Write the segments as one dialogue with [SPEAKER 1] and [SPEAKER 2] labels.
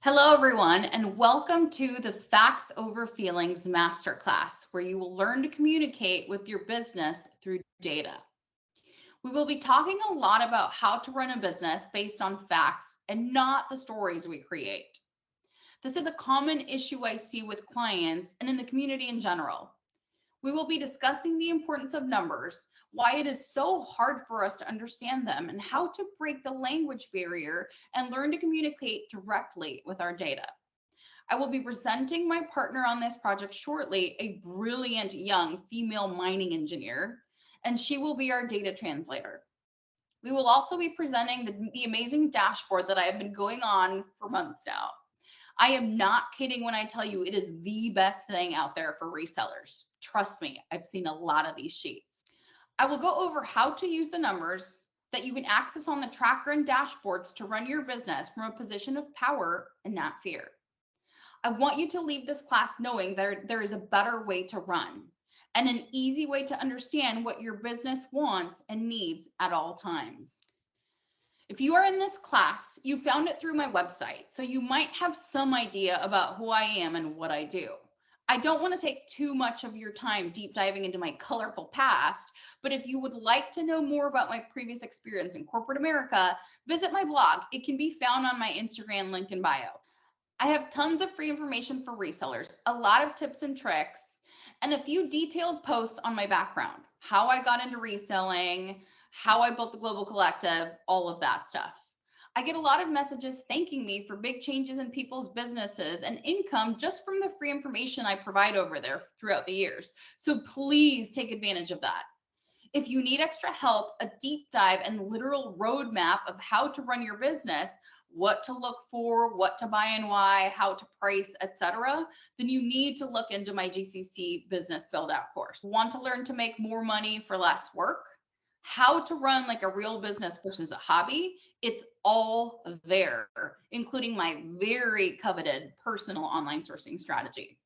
[SPEAKER 1] Hello, everyone, and welcome to the Facts Over Feelings Masterclass, where you will learn to communicate with your business through data. We will be talking a lot about how to run a business based on facts and not the stories we create. This is a common issue I see with clients and in the community in general. We will be discussing the importance of numbers, why it is so hard for us to understand them, and how to break the language barrier and learn to communicate directly with our data. I will be presenting my partner on this project shortly, a brilliant young female mining engineer, and she will be our data translator. We will also be presenting the amazing dashboard that I have been going on for months now. I am not kidding when I tell you it is the best thing out there for resellers. Trust me, I've seen a lot of these sheets. I will go over how to use the numbers that you can access on the tracker and dashboards to run your business from a position of power and not fear. I want you to leave this class knowing there is a better way to run and an easy way to understand what your business wants and needs at all times. If you are in this class, you found it through my website, so you might have some idea about who I am and what I do. I don't want to take too much of your time deep diving into my colorful past, but if you would like to know more about my previous experience in corporate America, visit my blog. It can be found on my Instagram link in bio. I have tons of free information for resellers, a lot of tips and tricks, and a few detailed posts on my background, how I got into reselling, how I built the Global Collective, all of that stuff. I get a lot of messages thanking me for big changes in people's businesses and income just from the free information I provide over there throughout the years. So please take advantage of that. If you need extra help, a deep dive and literal roadmap of how to run your business, what to look for, what to buy and why, how to price, etc., then you need to look into my GCC business build out course. Want to learn to make more money for less work? How to run like a real business versus a hobby? It's all there, including my very coveted personal online sourcing strategy.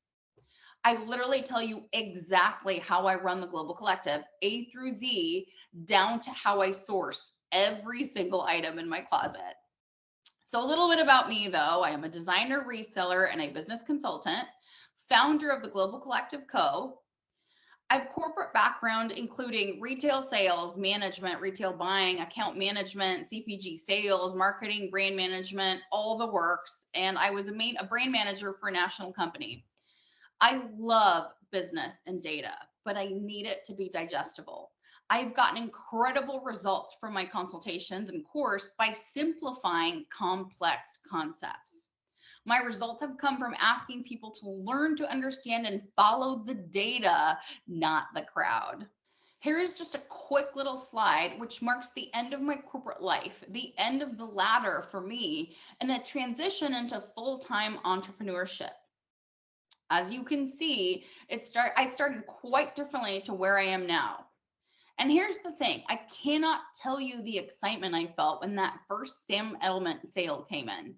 [SPEAKER 1] I literally tell you exactly how I run the Global Collective, A through Z, down to how I source every single item in my closet. So a little bit about me though, I am a designer, reseller, and a business consultant, founder of the Global Collective Co. I have corporate background, including retail sales, management, retail buying, account management, CPG sales, marketing, brand management, all the works. And I was a brand manager for a national company. I love business and data, but I need it to be digestible. I've gotten incredible results from my consultations and course by simplifying complex concepts. My results have come from asking people to learn to understand and follow the data, not the crowd. Here is just a quick little slide, which marks the end of my corporate life, the end of the ladder for me, and a transition into full-time entrepreneurship. As you can see, I started quite differently to where I am now. And here's the thing, I cannot tell you the excitement I felt when that first Sam Element sale came in.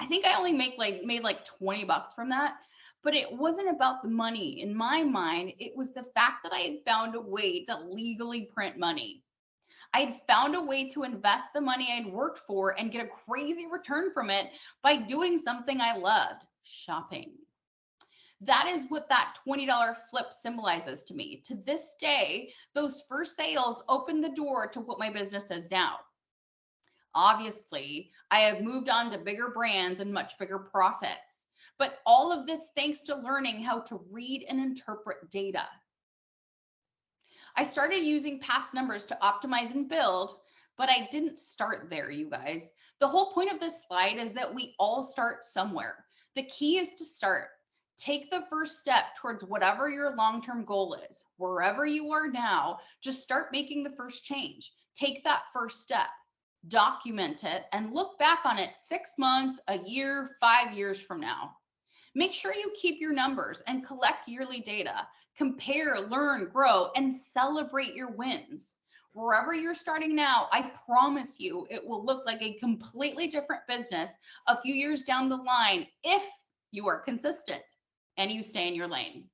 [SPEAKER 1] I think I only made like 20 bucks from that, but it wasn't about the money. In my mind, it was the fact that I had found a way to legally print money. I had found a way to invest the money I'd worked for and get a crazy return from it by doing something I loved, shopping. That is what that $20 flip symbolizes to me. To this day, those first sales opened the door to what my business is now. Obviously, I have moved on to bigger brands and much bigger profits, but all of this thanks to learning how to read and interpret data. I started using past numbers to optimize and build, but I didn't start there, you guys. The whole point of this slide is that we all start somewhere. The key is to start. Take the first step towards whatever your long-term goal is. Wherever you are now, just start making the first change. Take that first step. Document it and look back on it 6 months, a year, 5 years from now. Make sure you keep your numbers and collect yearly data. Compare, learn, grow, and celebrate your wins. Wherever you're starting now, I promise you it will look like a completely different business a few years down the line if you are consistent and you stay in your lane.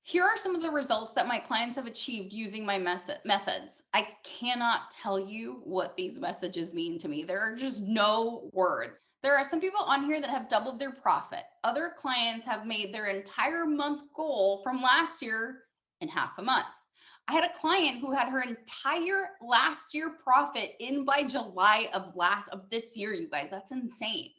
[SPEAKER 1] Here are some of the results that my clients have achieved using my methods. I cannot tell you what these messages mean to me. There are just no words. There are some people on here that have doubled their profit. Other clients have made their entire month goal from last year in half a month. I had a client who had her entire last year profit in by July of this year, you guys. That's insane.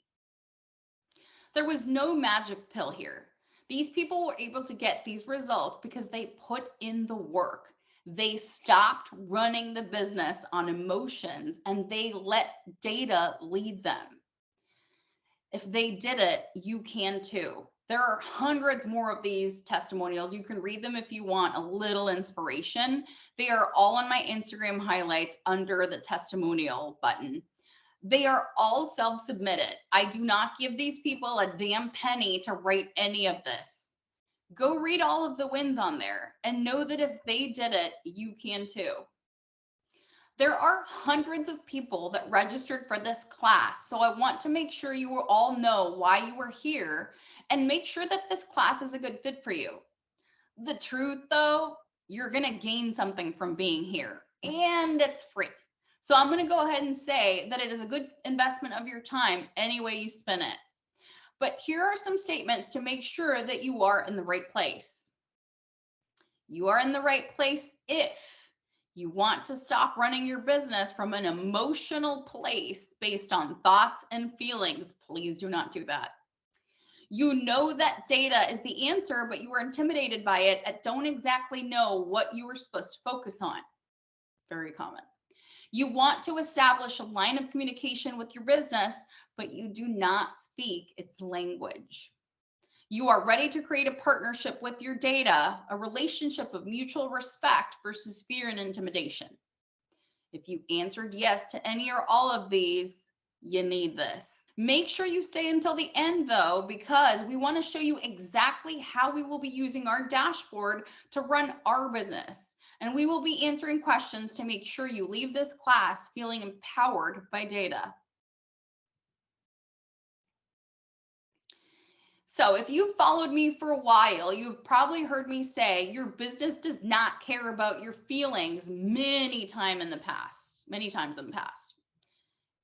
[SPEAKER 1] There was no magic pill here. These people were able to get these results because they put in the work. They stopped running the business on emotions and they let data lead them. If they did it, you can too. There are hundreds more of these testimonials. You can read them if you want a little inspiration. They are all on my Instagram highlights under the testimonial button. They are all self-submitted. I do not give these people a damn penny to write any of this. Go read all of the wins on there and know that if they did it, you can too. There are hundreds of people that registered for this class, so I want to make sure you all know why you are here and make sure that this class is a good fit for you. The truth though, you're gonna gain something from being here and it's free. So I'm going to go ahead and say that it is a good investment of your time any way you spend it. But here are some statements to make sure that you are in the right place. You are in the right place if you want to stop running your business from an emotional place based on thoughts and feelings. Please do not do that. You know that data is the answer, but you are intimidated by it and don't exactly know what you were supposed to focus on. Very common. You want to establish a line of communication with your business, but you do not speak its language. You are ready to create a partnership with your data, a relationship of mutual respect versus fear and intimidation. If you answered yes to any or all of these, you need this. Make sure you stay until the end though, because we want to show you exactly how we will be using our dashboard to run our business. And we will be answering questions to make sure you leave this class feeling empowered by data. So if you've followed me for a while, you've probably heard me say your business does not care about your feelings many times in the past.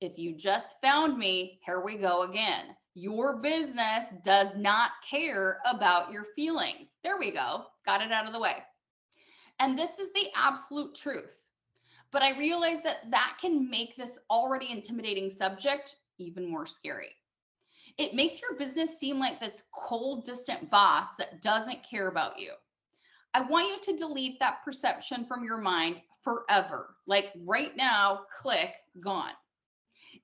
[SPEAKER 1] If you just found me, here we go again. Your business does not care about your feelings. There we go. Got it out of the way. And this is the absolute truth. But I realize that that can make this already intimidating subject even more scary. It makes your business seem like this cold, distant boss that doesn't care about you. I want you to delete that perception from your mind forever. Like right now, click, gone.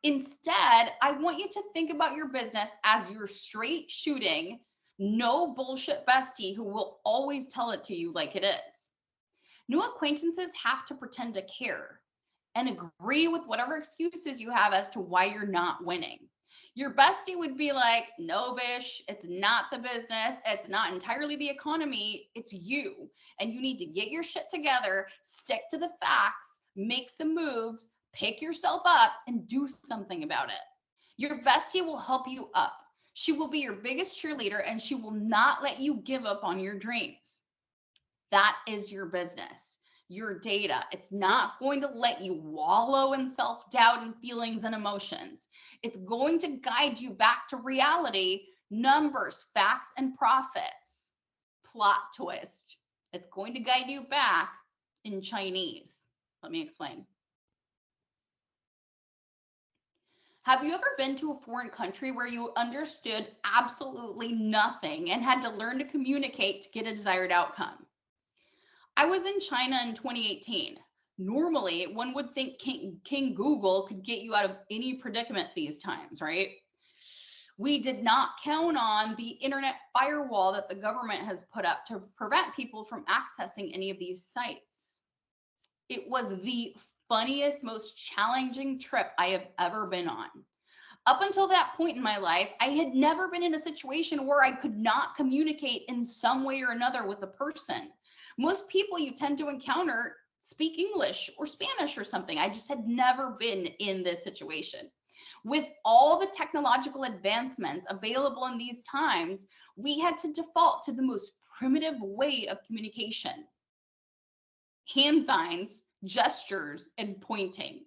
[SPEAKER 1] Instead, I want you to think about your business as your straight shooting, no bullshit bestie who will always tell it to you like it is. New acquaintances have to pretend to care and agree with whatever excuses you have as to why you're not winning. Your bestie would be like, no, Bish, it's not the business. It's not entirely the economy. It's you. And you need to get your shit together, stick to the facts, make some moves, pick yourself up and do something about it. Your bestie will help you up. She will be your biggest cheerleader and she will not let you give up on your dreams. That is your business, your data. It's not going to let you wallow in self-doubt and feelings and emotions. It's going to guide you back to reality, numbers, facts, and profits. Plot twist. It's going to guide you back in Chinese. Let me explain. Have you ever been to a foreign country where you understood absolutely nothing and had to learn to communicate to get a desired outcome? I was in China in 2018. Normally, one would think King Google could get you out of any predicament these times, right? We did not count on the internet firewall that the government has put up to prevent people from accessing any of these sites. It was the funniest, most challenging trip I have ever been on. Up until that point in my life, I had never been in a situation where I could not communicate in some way or another with a person. Most people you tend to encounter speak English or Spanish or something. I just had never been in this situation. With all the technological advancements available in these times, we had to default to the most primitive way of communication. Hand signs, gestures, and pointing.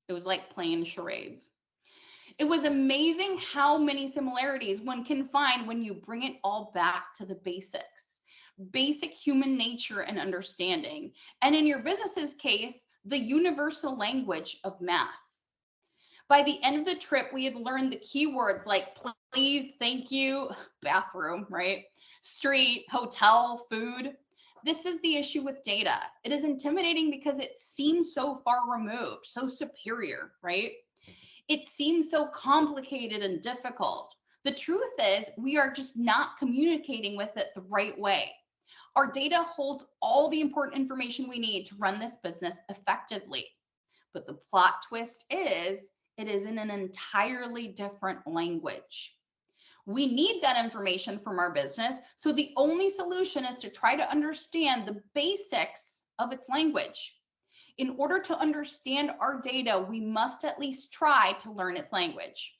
[SPEAKER 1] It was like playing charades. It was amazing how many similarities one can find when you bring it all back to the basics. Basic human nature and understanding. And in your business's case, the universal language of math. By the end of the trip, we had learned the keywords like please, thank you, bathroom, right? Street, hotel, food. This is the issue with data. It is intimidating because it seems so far removed, so superior, right? It seems so complicated and difficult. The truth is, we are just not communicating with it the right way. Our data holds all the important information we need to run this business effectively. But the plot twist is, it is in an entirely different language. We need that information from our business, so the only solution is to try to understand the basics of its language. In order to understand our data, we must at least try to learn its language.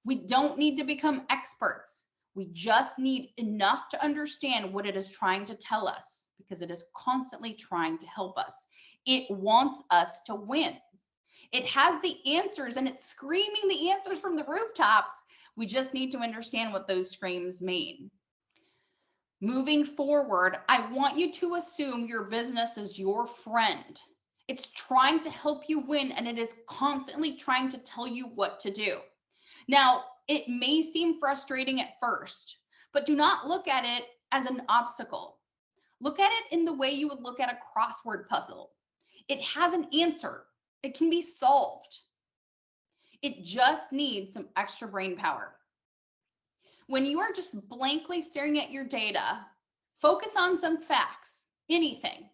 [SPEAKER 1] We don't need to become experts. We just need enough to understand what it is trying to tell us, because it is constantly trying to help us. It wants us to win. It has the answers and it's screaming the answers from the rooftops. We just need to understand what those screams mean. Moving forward, I want you to assume your business is your friend. It's trying to help you win, and it is constantly trying to tell you what to do. Now, it may seem frustrating at first, but do not look at it as an obstacle. Look at it in the way you would look at a crossword puzzle. It has an answer. It can be solved. It just needs some extra brain power. When you are just blankly staring at your data, focus on some facts, anything.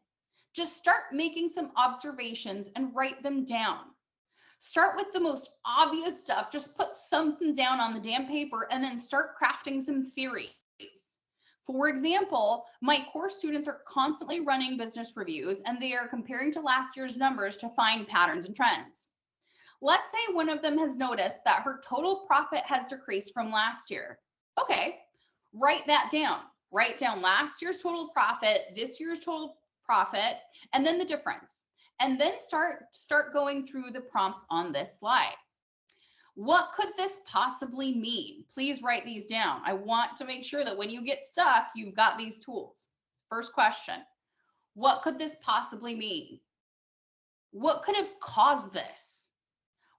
[SPEAKER 1] Just start making some observations and write them down. Start with the most obvious stuff. Just put something down on the damn paper and then start crafting some theories. For example, my course students are constantly running business reviews and they are comparing to last year's numbers to find patterns and trends. Let's say one of them has noticed that her total profit has decreased from last year. Okay, write that down. Write down last year's total profit, this year's total profit, and then the difference. And then start going through the prompts on this slide. What could this possibly mean? Please write these down. I want to make sure that when you get stuck, you've got these tools. First question, what could this possibly mean? What could have caused this?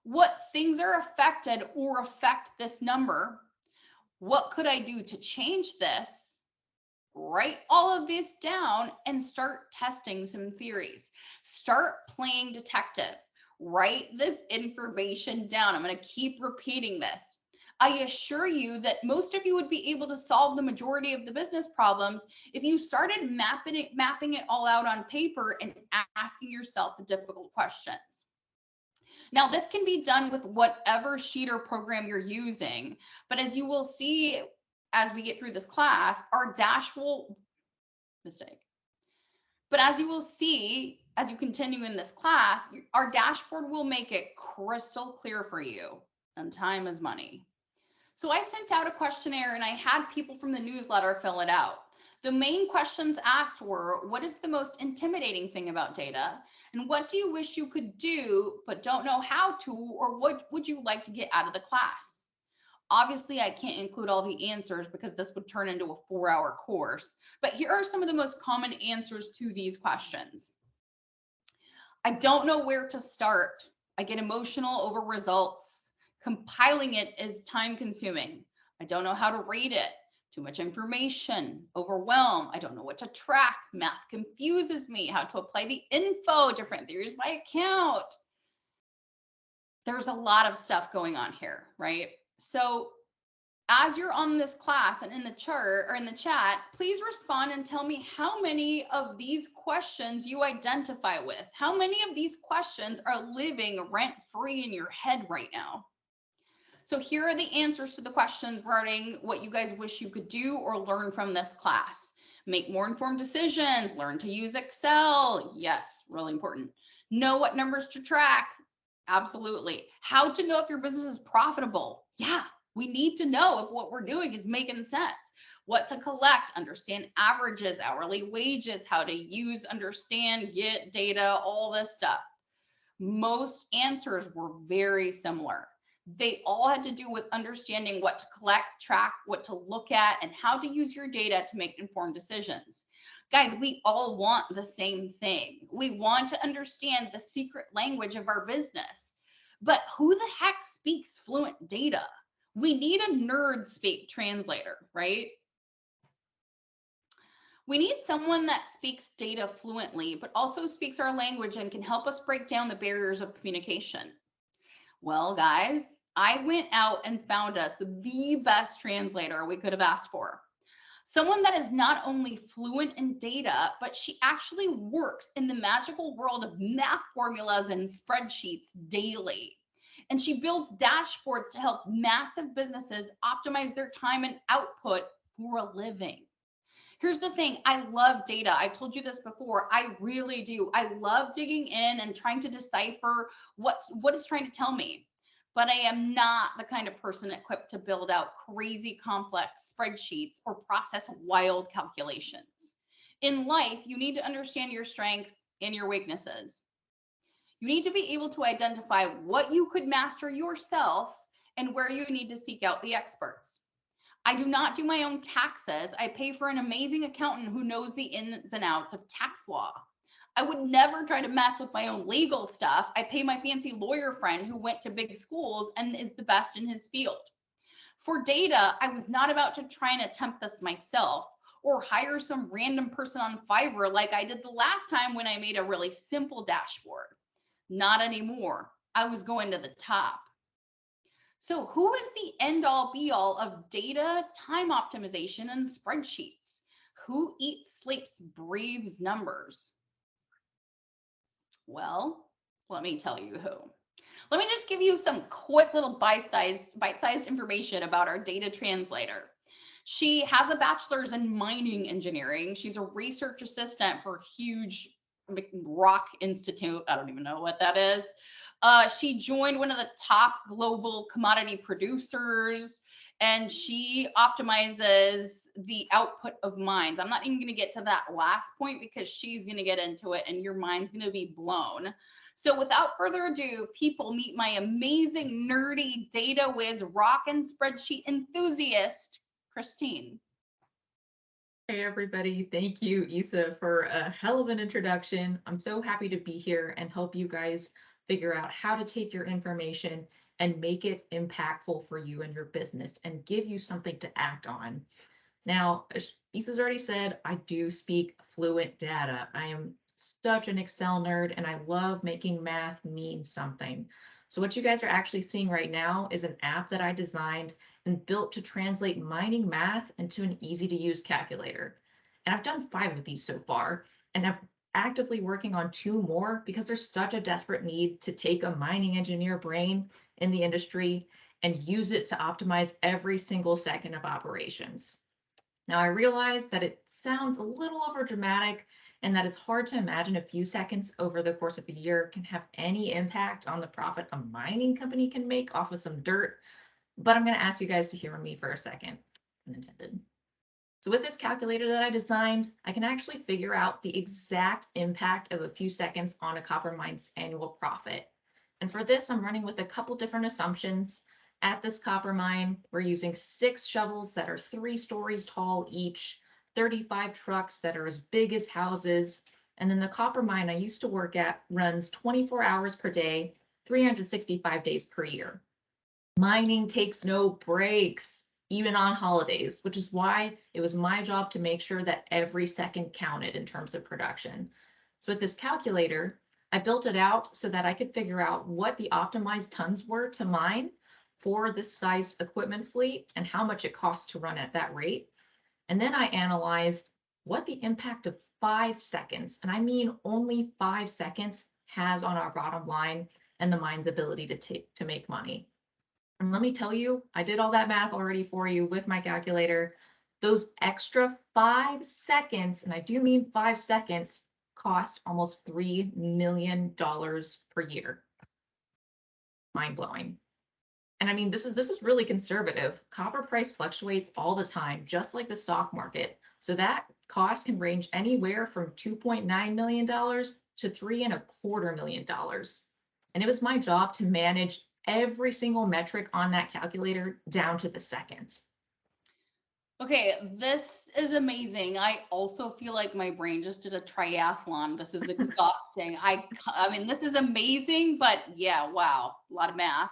[SPEAKER 1] What things are affected or affect this number? What could I do to change this? Write all of this down and start testing some theories. Start playing detective. Write this information down. I'm going to keep repeating this. I assure you that most of you would be able to solve the majority of the business problems if you started mapping it all out on paper and asking yourself the difficult questions. Now, this can be done with whatever sheet or program you're using, but as you will see as we get through this class, our dashboard, But as you will see, as you continue in this class, our dashboard will make it crystal clear for you, and time is money. So I sent out a questionnaire and I had people from the newsletter fill it out. The main questions asked were, what is the most intimidating thing about data? And what do you wish you could do, but don't know how to, or what would you like to get out of the class? Obviously, I can't include all the answers because this would turn into a 4-hour course, but here are some of the most common answers to these questions. I don't know where to start. I get emotional over results. Compiling it is time consuming. I don't know how to rate it. Too much information, overwhelm. I don't know what to track. Math confuses me. How to apply the info, different theories by account. There's a lot of stuff going on here, right? So as you're on this class and in the chart or in the chat, please respond and tell me how many of these questions you identify with. How many of these questions are living rent-free in your head right now? So here are the answers to the questions regarding what you guys wish you could do or learn from this class. Make more informed decisions, learn to use Excel. Yes, really important. Know what numbers to track. Absolutely. How to know if your business is profitable. Yeah, We need to know if what we're doing is making sense, what to collect, understand averages, hourly wages, how to use, understand, get data, all this stuff. Most answers were very similar. They all had to do with understanding what to collect, track, what to look at, and how to use your data to make informed decisions. Guys, we all want the same thing. We want to understand the secret language of our business. But who the heck speaks fluent data? We need a nerd speak translator, right? We need someone that speaks data fluently, but also speaks our language and can help us break down the barriers of communication. Well, guys, I went out and found us the best translator we could have asked for. Someone that is not only fluent in data, but she actually works in the magical world of math formulas and spreadsheets daily. And she builds dashboards to help massive businesses optimize their time and output for a living. Here's the thing, I love data. I've told you this before. I really do. I love digging in and trying to decipher what it's trying to tell me. But I am not the kind of person equipped to build out crazy complex spreadsheets or process wild calculations. In life, you need to understand your strengths and your weaknesses. You need to be able to identify what you could master yourself and where you need to seek out the experts. I do not do my own taxes. I pay for an amazing accountant who knows the ins and outs of tax law. I would never try to mess with my own legal stuff. I pay my fancy lawyer friend who went to big schools and is the best in his field. For data, I was not about to try and attempt this myself or hire some random person on Fiverr like I did the last time when I made a really simple dashboard. Not anymore. I was going to the top. So who is the end all be all of data, time optimization, and spreadsheets? Who eats, sleeps, breathes numbers? Well, let me tell you who. Let me just give you some quick little bite-sized information about our data translator. She has a bachelor's in mining engineering. She's a research assistant for huge rock institute. I don't even know what that is. She joined one of the top global commodity producers, and she optimizes the output of mines. I'm not even going to get to that last point because she's going to get into it and your mind's going to be blown. So without further ado, people, meet my amazing nerdy data whiz rock and spreadsheet enthusiast, Christine.
[SPEAKER 2] Hey everybody, thank you Isa for a hell of an introduction. I'm so happy to be here and help you guys figure out how to take your information and make it impactful for you and your business and give you something to act on. Now, as Isa's already said, I do speak fluent data. I am such an Excel nerd and I love making math mean something. So what you guys are actually seeing right now is an app that I designed and built to translate mining math into an easy to use calculator. And I've done 5 of these so far, and I'm actively working on 2 more because there's such a desperate need to take a mining engineer brain in the industry and use it to optimize every single second of operations. Now, I realize that it sounds a little overdramatic and that it's hard to imagine a few seconds over the course of a year can have any impact on the profit a mining company can make off of some dirt. But I'm going to ask you guys to hear me for a second, unintended. So with this calculator that I designed, I can actually figure out the exact impact of a few seconds on a copper mine's annual profit. And for this, I'm running with a couple different assumptions. At this copper mine, we're using 6 shovels that are 3 stories tall each, 35 trucks that are as big as houses. And then the copper mine I used to work at runs 24 hours per day, 365 days per year. Mining takes no breaks, even on holidays, which is why it was my job to make sure that every second counted in terms of production. So with this calculator, I built it out so that I could figure out what the optimized tons were to mine for this size equipment fleet and how much it costs to run at that rate. And then I analyzed what the impact of 5 seconds, and I mean only 5 seconds, has on our bottom line and the mine's ability to make money. And let me tell you, I did all that math already for you with my calculator. Those extra 5 seconds, and I do mean 5 seconds, cost almost $3 million per year. Mind blowing. And I mean, this is really conservative. Copper price fluctuates all the time, just like the stock market. So that cost can range anywhere from $2.9 million to $3.25 million. And it was my job to manage every single metric on that calculator down to the second.
[SPEAKER 1] Okay, this is amazing. I also feel like my brain just did a triathlon. This is exhausting. I mean, this is amazing, but yeah, wow, a lot of math.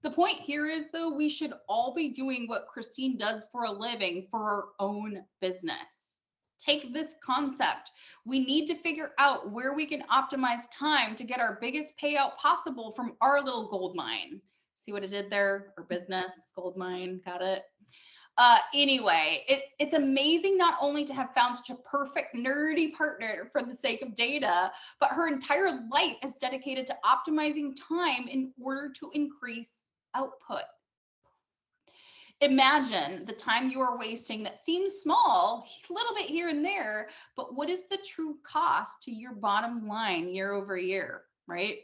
[SPEAKER 1] The point here is though, we should all be doing what Christine does for a living for our own business. Take this concept. We need to figure out where we can optimize time to get our biggest payout possible from our little gold mine. See what I did there? Our business, gold mine, got it? Anyway, it's amazing not only to have found such a perfect nerdy partner for the sake of data, but her entire life is dedicated to optimizing time in order to increase output. Imagine the time you are wasting that seems small, a little bit here and there, but what is the true cost to your bottom line year over year, right?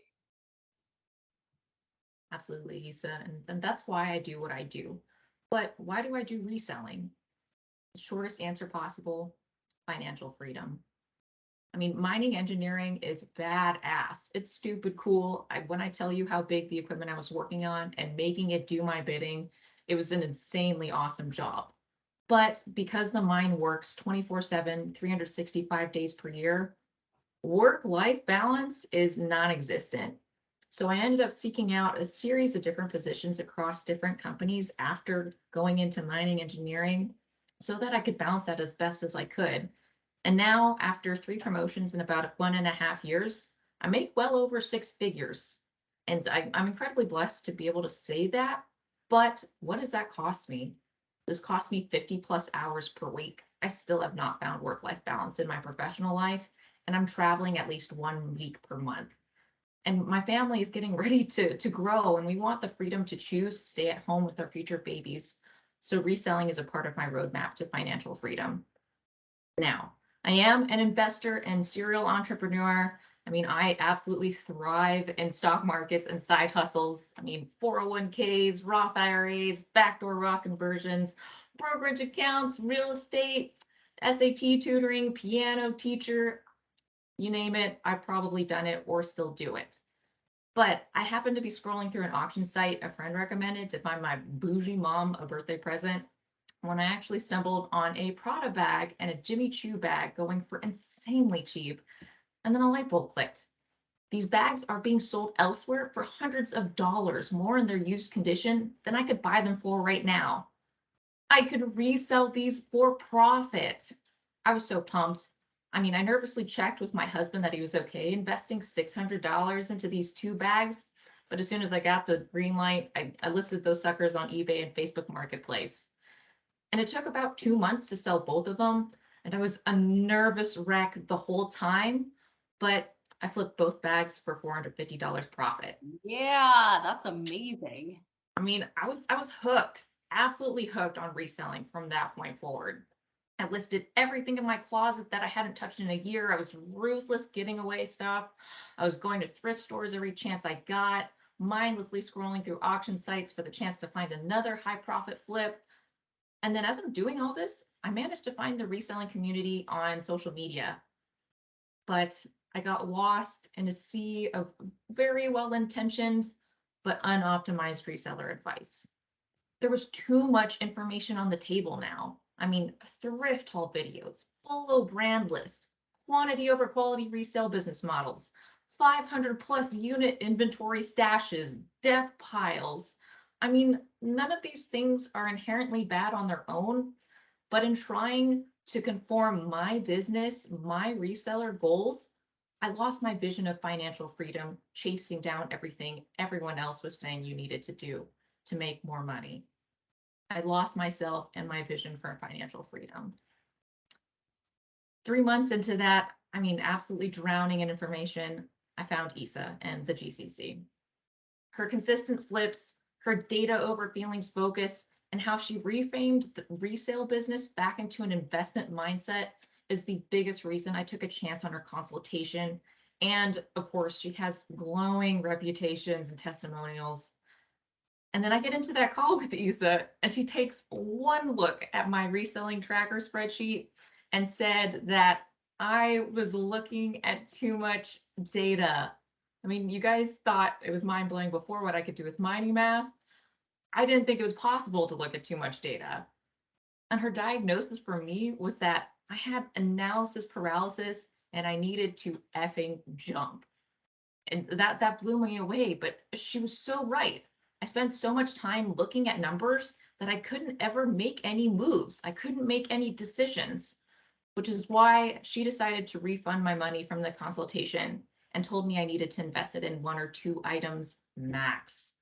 [SPEAKER 2] Absolutely, Issa. And that's why I do what I do. But why do I do reselling? The shortest answer possible, financial freedom. I mean, mining engineering is badass. It's stupid cool. When I tell you how big the equipment I was working on and making it do my bidding, it was an insanely awesome job. But because the mine works 24/7, 365 days per year, work-life balance is non-existent. So I ended up seeking out a series of different positions across different companies after going into mining engineering so that I could balance that as best as I could. And now, after 3 promotions in about 1.5 years, I make well over 6 figures. And I'm incredibly blessed to be able to say that. But what does that cost me? This cost me 50 plus hours per week. I still have not found work-life balance in my professional life, and I'm traveling at least 1 week per month. And my family is getting ready to grow, and we want the freedom to choose to stay at home with our future babies. So reselling is a part of my roadmap to financial freedom. Now, I am an investor and serial entrepreneur. I mean, I absolutely thrive in stock markets and side hustles. I mean, 401ks, Roth IRAs, backdoor Roth conversions, brokerage accounts, real estate, SAT tutoring, piano teacher, you name it, I've probably done it or still do it. But I happened to be scrolling through an auction site a friend recommended to find my bougie mom a birthday present when I actually stumbled on a Prada bag and a Jimmy Choo bag going for insanely cheap. And then a light bulb clicked. These bags are being sold elsewhere for hundreds of dollars more in their used condition than I could buy them for right now. I could resell these for profit. I was so pumped. I mean, I nervously checked with my husband that he was okay investing $600 into these 2 bags. But as soon as I got the green light, I listed those suckers on eBay and Facebook Marketplace. And it took about 2 months to sell both of them. And I was a nervous wreck the whole time, but I flipped both bags for $450 profit.
[SPEAKER 1] Yeah, that's amazing.
[SPEAKER 2] I mean, I was hooked, absolutely hooked on reselling from that point forward. I listed everything in my closet that I hadn't touched in a year. I was ruthless getting away stuff. I was going to thrift stores every chance I got, mindlessly scrolling through auction sites for the chance to find another high profit flip. And then as I'm doing all this, I managed to find the reselling community on social media. But I got lost in a sea of very well-intentioned but unoptimized reseller advice. There was too much information on the table now. I mean, thrift haul videos, follow brand lists, quantity over quality resale business models, 500 plus unit inventory stashes, death piles. I mean, none of these things are inherently bad on their own, but in trying to conform my business, my reseller goals, I lost my vision of financial freedom, chasing down everything everyone else was saying you needed to do to make more money. I lost myself and my vision for financial freedom. 3 months into that, I mean, absolutely drowning in information, I found Issa and the GCC. Her consistent flips, her data over feelings focus, and how she reframed the resale business back into an investment mindset is the biggest reason I took a chance on her consultation. And of course, she has glowing reputations and testimonials. And then I get into that call with Isa, and she takes one look at my reselling tracker spreadsheet and said that I was looking at too much data. I mean, you guys thought it was mind blowing before what I could do with mining math. I didn't think it was possible to look at too much data. And her diagnosis for me was that I had analysis paralysis and I needed to effing jump. And that blew me away, but she was so right. I spent so much time looking at numbers that I couldn't ever make any moves. I couldn't make any decisions, which is why she decided to refund my money from the consultation and told me I needed to invest it in 1 or 2 items max.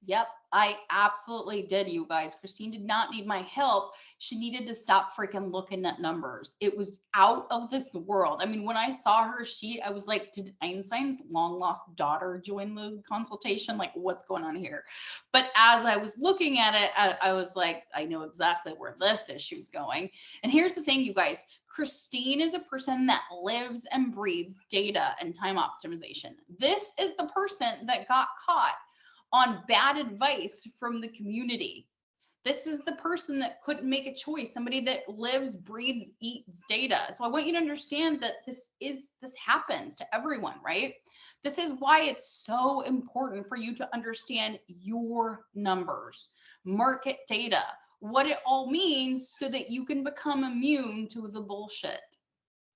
[SPEAKER 1] Yep, I absolutely did, you guys. Christine did not need my help. She needed to stop freaking looking at numbers. It was out of this world. I mean, when I saw her sheet, I was like, did Einstein's long lost daughter join the consultation? Like, what's going on here? But as I was looking at it, I was like, I know exactly where this issue's going. And here's the thing, you guys. Christine is a person that lives and breathes data and time optimization. This is the person that got caught on bad advice from the community. This is the person that couldn't make a choice, somebody that lives, breathes, eats data. So I want you to understand that this happens to everyone, right? This is why it's so important for you to understand your numbers, market data, what it all means so that you can become immune to the bullshit.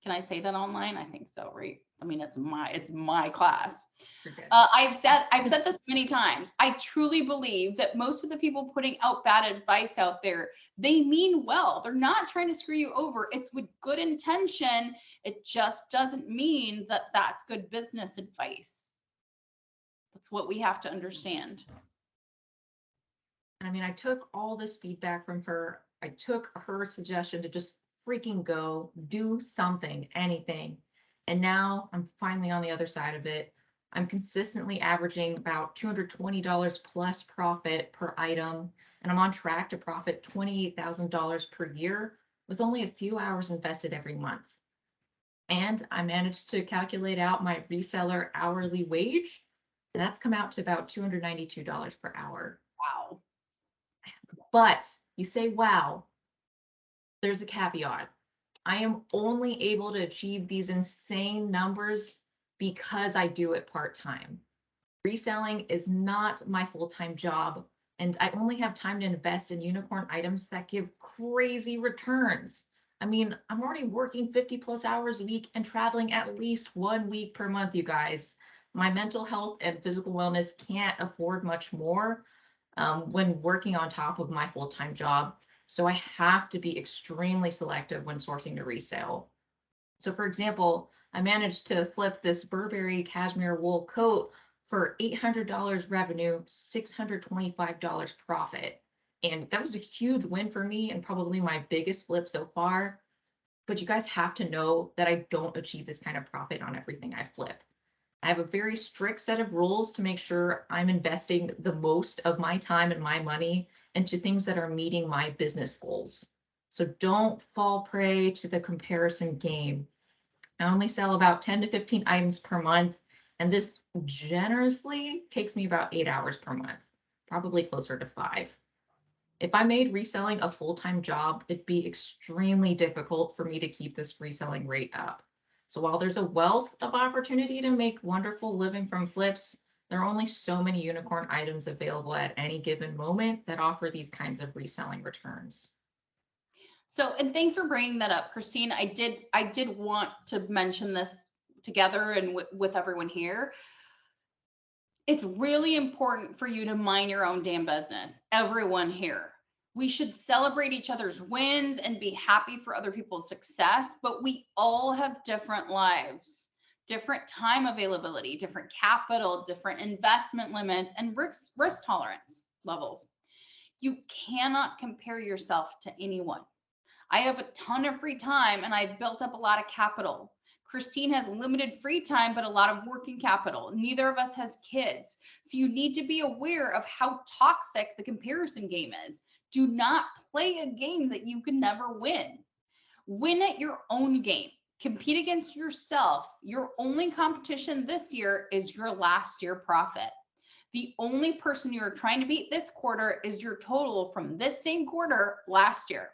[SPEAKER 1] Can I say that online? I think so, right? I mean, it's my class. I've said this many times. I truly believe that most of the people putting out bad advice out there, they mean well. They're not trying to screw you over. It's with good intention. It just doesn't mean that that's good business advice. That's what we have to understand.
[SPEAKER 2] I mean, I took all this feedback from her. I took her suggestion to just freaking go, do something, anything. And now I'm finally on the other side of it. I'm consistently averaging about $220 plus profit per item, and I'm on track to profit $28,000 per year with only a few hours invested every month. And I managed to calculate out my reseller hourly wage, and that's come out to about $292 per hour.
[SPEAKER 1] Wow.
[SPEAKER 2] But you say, wow, there's a caveat. I am only able to achieve these insane numbers because I do it part-time. Reselling is not my full-time job, and I only have time to invest in unicorn items that give crazy returns. I mean, I'm already working 50 plus hours a week and traveling at least 1 week per month, you guys. My mental health and physical wellness can't afford much more when working on top of my full-time job. So I have to be extremely selective when sourcing to resale. So for example, I managed to flip this Burberry cashmere wool coat for $800 revenue, $625 profit. And that was a huge win for me and probably my biggest flip so far. But you guys have to know that I don't achieve this kind of profit on everything I flip. I have a very strict set of rules to make sure I'm investing the most of my time and my money into things that are meeting my business goals. So don't fall prey to the comparison game. I only sell about 10 to 15 items per month, and this generously takes me about 8 hours per month, probably closer to 5. If I made reselling a full-time job, it'd be extremely difficult for me to keep this reselling rate up. So while there's a wealth of opportunity to make wonderful living from flips, there are only so many unicorn items available at any given moment that offer these kinds of reselling returns.
[SPEAKER 1] So, and thanks for bringing that up, Christine. I did want to mention this together and with everyone here. It's really important for you to mind your own damn business. Everyone here. We should celebrate each other's wins and be happy for other people's success, but we all have different lives, different time availability, different capital, different investment limits, and risk tolerance levels. You cannot compare yourself to anyone. I have a ton of free time and I've built up a lot of capital. Christine has limited free time, but a lot of working capital. Neither of us has kids. So you need to be aware of how toxic the comparison game is. Do not play a game that you can never win. Win at your own game. Compete against yourself. Your only competition this year is your last year profit. The only person you are trying to beat this quarter is your total from this same quarter last year.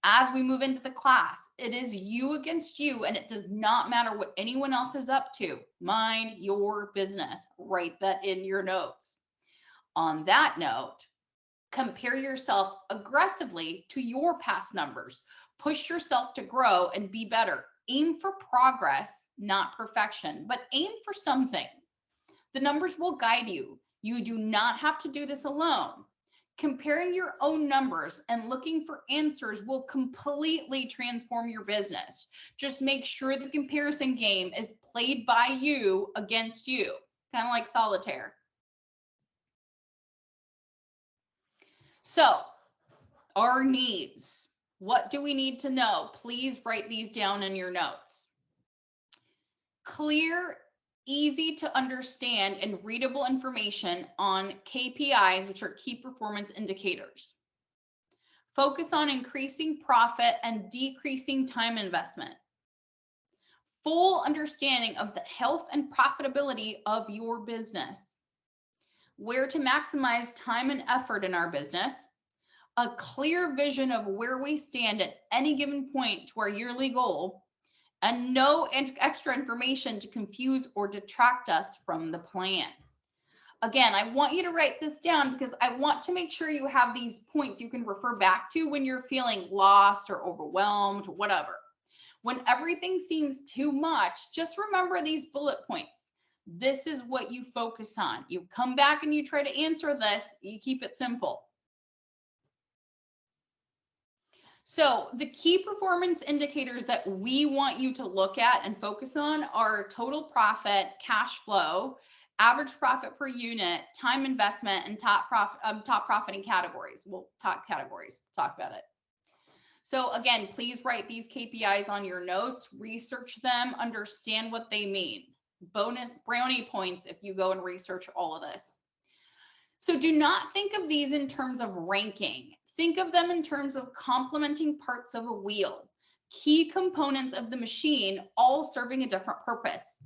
[SPEAKER 1] As we move into the class, it is you against you, and it does not matter what anyone else is up to. Mind your business. Write that in your notes. On that note, compare yourself aggressively to your past numbers. Push yourself to grow and be better. Aim for progress, not perfection, but aim for something. The numbers will guide you. You do not have to do this alone. Comparing your own numbers and looking for answers will completely transform your business. Just make sure the comparison game is played by you against you, kind of like solitaire. So, our needs. What do we need to know? Please write these down in your notes. Clear, easy to understand and readable information on KPIs, which are key performance indicators. Focus on increasing profit and decreasing time investment. Full understanding of the health and profitability of your business. Where to maximize time and effort in our business. A clear vision of where we stand at any given point to our yearly goal, and no extra information to confuse or detract us from the plan. Again, I want you to write this down because I want to make sure you have these points you can refer back to when you're feeling lost or overwhelmed, whatever. When everything seems too much, just remember these bullet points. This is what you focus on. You come back and you try to answer this, you keep it simple. So the key performance indicators that we want you to look at and focus on are total profit, cash flow, average profit per unit, time investment, and top profiting categories. We'll talk categories, talk about it. So again, please write these KPIs on your notes, research them, understand what they mean. Bonus brownie points if you go and research all of this. So do not think of these in terms of ranking. Think of them in terms of complementing parts of a wheel, key components of the machine, all serving a different purpose.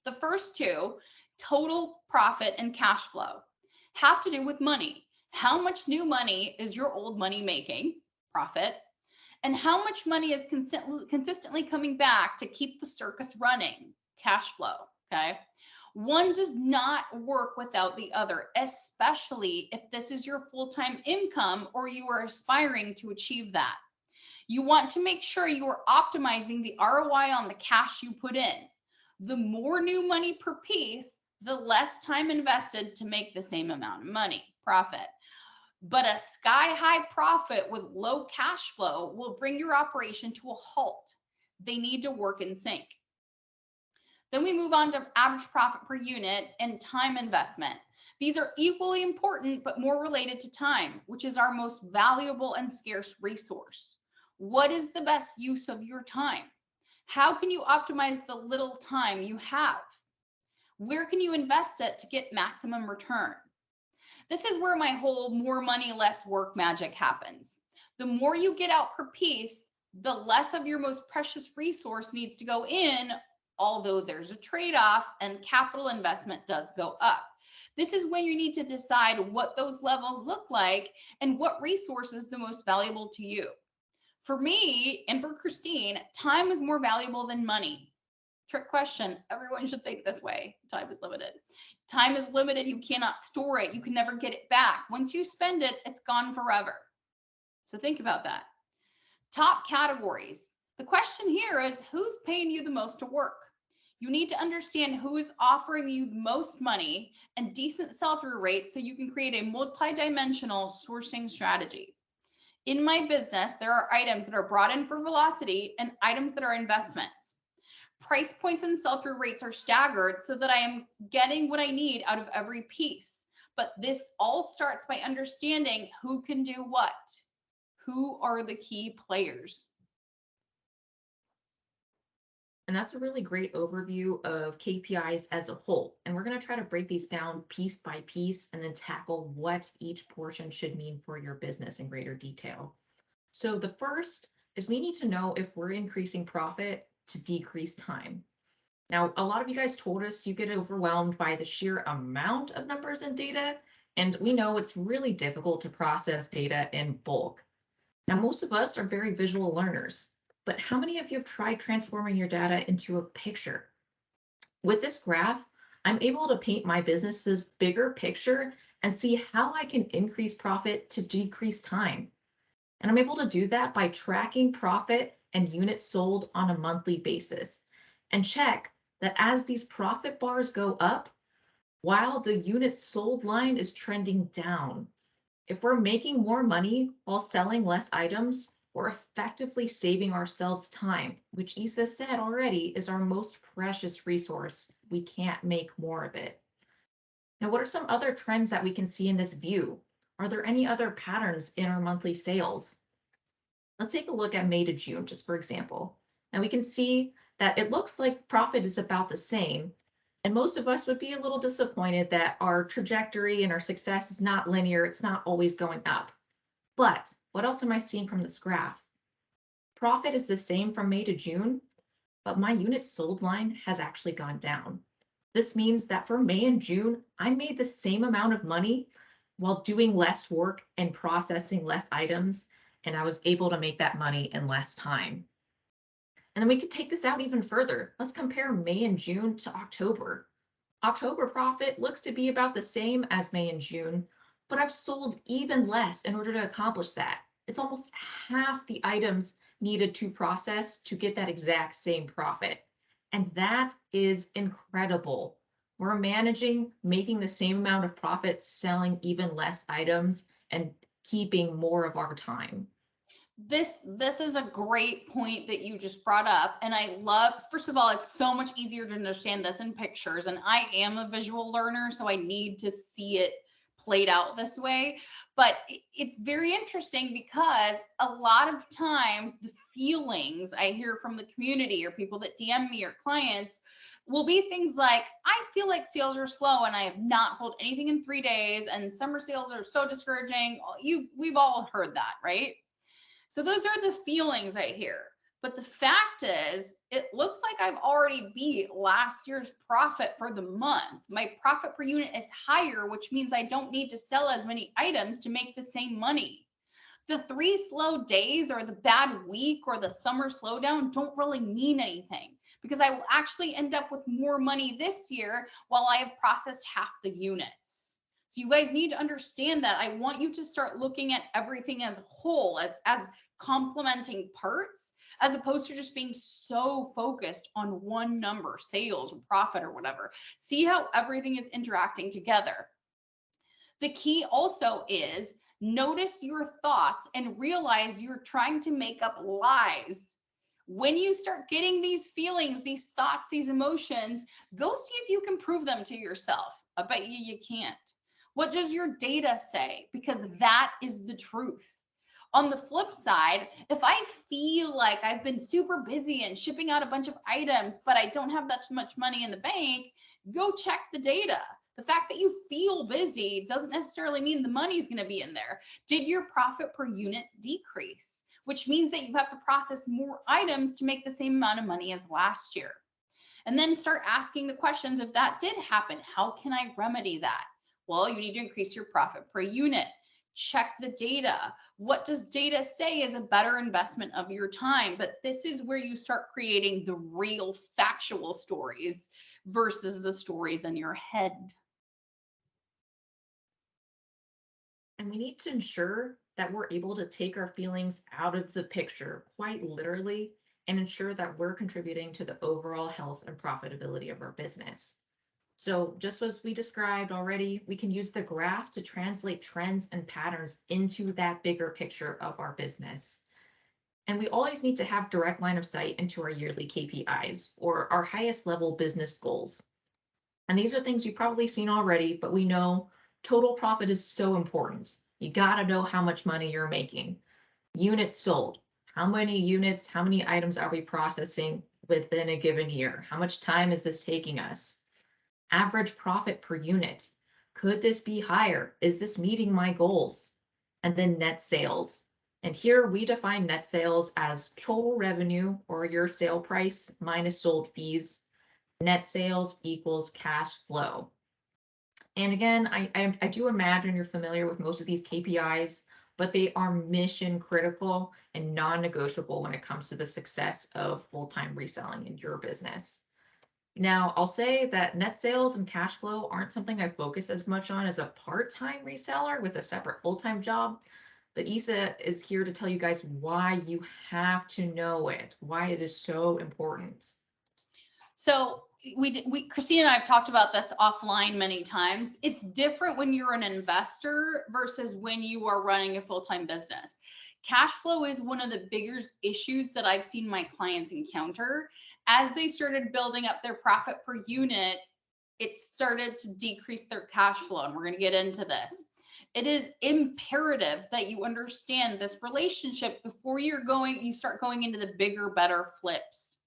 [SPEAKER 1] The first two, total profit and cash flow, have to do with money. How much new money is your old money making, profit, and how much money is consistently coming back to keep the circus running, cash flow, okay? One does not work without the other, especially if this is your full-time income or you are aspiring to achieve that. You want to make sure you are optimizing the ROI on the cash you put in. The more new money per piece, the less time invested to make the same amount of money, profit. But a sky-high profit with low cash flow will bring your operation to a halt. They need to work in sync. Then we move on to average profit per unit and time investment. These are equally important, but more related to time, which is our most valuable and scarce resource. What is the best use of your time? How can you optimize the little time you have? Where can you invest it to get maximum return? This is where my whole more money, less work magic happens. The more you get out per piece, the less of your most precious resource needs to go in, although there's a trade-off and capital investment does go up. This is when you need to decide what those levels look like and what resource is the most valuable to you. For me and for Christine, time is more valuable than money. Trick question. Everyone should think this way. Time is limited. Time is limited. You cannot store it. You can never get it back. Once you spend it, it's gone forever. So think about that. Top categories. The question here is, who's paying you the most to work? You need to understand who is offering you the most money and decent sell-through rates so you can create a multi-dimensional sourcing strategy. In my business, there are items that are brought in for velocity and items that are investments. Price points and sell-through rates are staggered so that I am getting what I need out of every piece. But this all starts by understanding who can do what. Who are the key players?
[SPEAKER 2] And that's a really great overview of KPIs as a whole. And we're going to try to break these down piece by piece and then tackle what each portion should mean for your business in greater detail. So the first is we need to know if we're increasing profit to decrease time. Now, a lot of you guys told us you get overwhelmed by the sheer amount of numbers and data, and we know it's really difficult to process data in bulk. Now, most of us are very visual learners, but how many of you have tried transforming your data into a picture? With this graph, I'm able to paint my business's bigger picture and see how I can increase profit to decrease time. And I'm able to do that by tracking profit and units sold on a monthly basis and check that as these profit bars go up, while the units sold line is trending down. If we're making more money while selling less items, we're effectively saving ourselves time, which Isa said already is our most precious resource. We can't make more of it. Now, what are some other trends that we can see in this view? Are there any other patterns in our monthly sales? Let's take a look at May to June, just for example. And we can see that it looks like profit is about the same. And most of us would be a little disappointed that our trajectory and our success is not linear. It's not always going up. But what else am I seeing from this graph? Profit is the same from May to June, but my units sold line has actually gone down. This means that for May and June, I made the same amount of money while doing less work and processing less items, and I was able to make that money in less time. And then we could take this out even further. Let's compare May and June to October. October profit looks to be about the same as May and June, but I've sold even less in order to accomplish that. It's almost half the items needed to process to get that exact same profit. And that is incredible. We're managing making the same amount of profit, selling even less items, and keeping more of our time.
[SPEAKER 1] This is a great point that you just brought up, and I love, first of all, it's so much easier to understand this in pictures, and I am a visual learner, so I need to see it played out this way. But it's very interesting because a lot of times the feelings I hear from the community or people that DM me or clients will be things like, I feel like sales are slow and I have not sold anything in 3 days, and summer sales are so discouraging. We've all heard that, right? So those are the feelings I hear. But the fact is, it looks like I've already beat last year's profit for the month. My profit per unit is higher, which means I don't need to sell as many items to make the same money. The 3 slow days or the bad week or the summer slowdown don't really mean anything, because I will actually end up with more money this year while I have processed half the units. So you guys need to understand that. I want you to start looking at everything as a whole, as complementing parts, as opposed to just being so focused on one number, sales or profit or whatever. See how everything is interacting together. The key also is notice your thoughts and realize you're trying to make up lies. When you start getting these feelings, these thoughts, these emotions, go see if you can prove them to yourself. I bet you can't. What does your data say? Because that is the truth. On the flip side, if I feel like I've been super busy and shipping out a bunch of items, but I don't have that much money in the bank, go check the data. The fact that you feel busy doesn't necessarily mean the money's going to be in there. Did your profit per unit decrease? Which means that you have to process more items to make the same amount of money as last year. And then start asking the questions, if that did happen, how can I remedy that? Well, you need to increase your profit per unit. Check the data. What does data say is a better investment of your time? But this is where you start creating the real factual stories versus the stories in your head.
[SPEAKER 2] And we need to ensure that we're able to take our feelings out of the picture, quite literally, and ensure that we're contributing to the overall health and profitability of our business. So just as we described already, we can use the graph to translate trends and patterns into that bigger picture of our business. And we always need to have direct line of sight into our yearly KPIs or our highest level business goals. And these are things you've probably seen already, but we know total profit is so important. You got to know how much money you're making. Units sold. How many units, how many items are we processing within a given year? How much time is this taking us? Average profit per unit. Could this be higher? Is this meeting my goals? And then net sales. And here we define net sales as total revenue or your sale price minus sold fees. Net sales equals cash flow. And again, I do imagine you're familiar with most of these KPIs, but they are mission critical and non-negotiable when it comes to the success of full-time reselling in your business. Now, I'll say that net sales and cash flow aren't something I focus as much on as a part-time reseller with a separate full-time job. But Isa is here to tell you guys why you have to know it, why it is so important.
[SPEAKER 1] So Christine and I have talked about this offline many times. It's different when you're an investor versus when you are running a full-time business. Cash flow is one of the biggest issues that I've seen my clients encounter. As they started building up their profit per unit, it started to decrease their cash flow. And we're going to get into this. It is imperative that you understand this relationship before you start going into the bigger, better flips.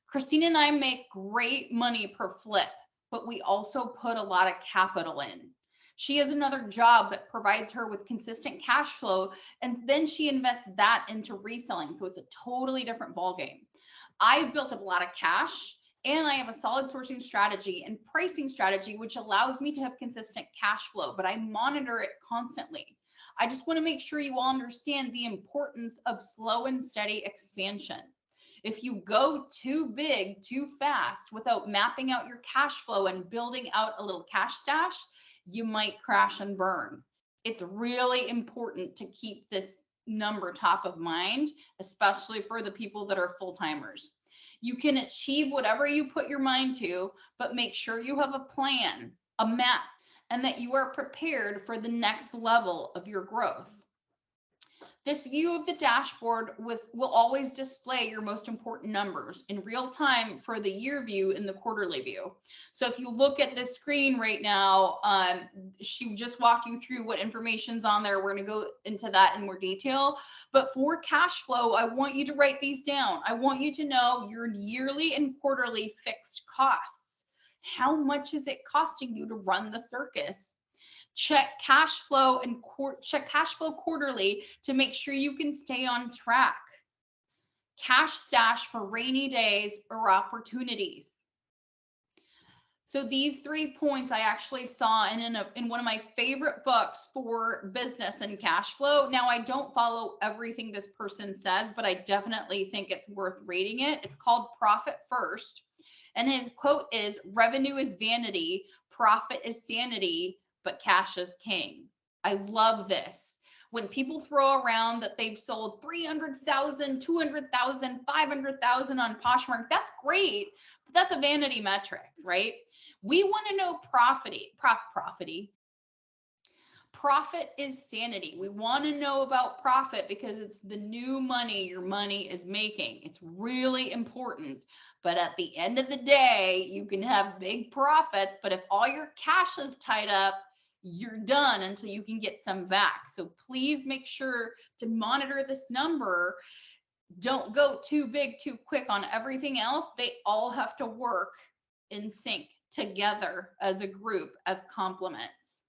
[SPEAKER 1] Christine and I make great money per flip, but we also put a lot of capital in. She has another job that provides her with consistent cash flow, and then she invests that into reselling. So it's a totally different ballgame. I've built up a lot of cash, and I have a solid sourcing strategy and pricing strategy, which allows me to have consistent cash flow, but I monitor it constantly. I just want to make sure you all understand the importance of slow and steady expansion. If you go too big, too fast without mapping out your cash flow and building out a little cash stash, you might crash and burn. It's really important to keep this number top of mind, especially for the people that are full-timers. You can achieve whatever you put your mind to, but make sure you have a plan, a map, and that you are prepared for the next level of your growth. This view of the dashboard will always display your most important numbers in real time for the year view and the quarterly view. So if you look at this screen right now, she just walked you through what information's on there. We're going to go into that in more detail. But for cash flow, I want you to write these down. I want you to know your yearly and quarterly fixed costs. How much is it costing you to run the circus? Check cash flow quarterly to make sure you can stay on track. Cash stash for rainy days or opportunities. So these 3 points I actually saw in one of my favorite books for business and cash flow. Now, I don't follow everything this person says, but I definitely think it's worth reading it. It's called Profit First. And his quote is, "Revenue is vanity, profit is sanity, but cash is king." I love this. When people throw around that they've sold 300,000, 200,000, 500,000 on Poshmark, that's great, but that's a vanity metric, right? We want to know profit is sanity. We want to know about profit because it's the new money your money is making. It's really important. But at the end of the day, you can have big profits, but if all your cash is tied up, you're done until you can get some back. So please make sure to monitor this number. Don't go too big too quick on everything else. They all have to work in sync together as a group, as complements.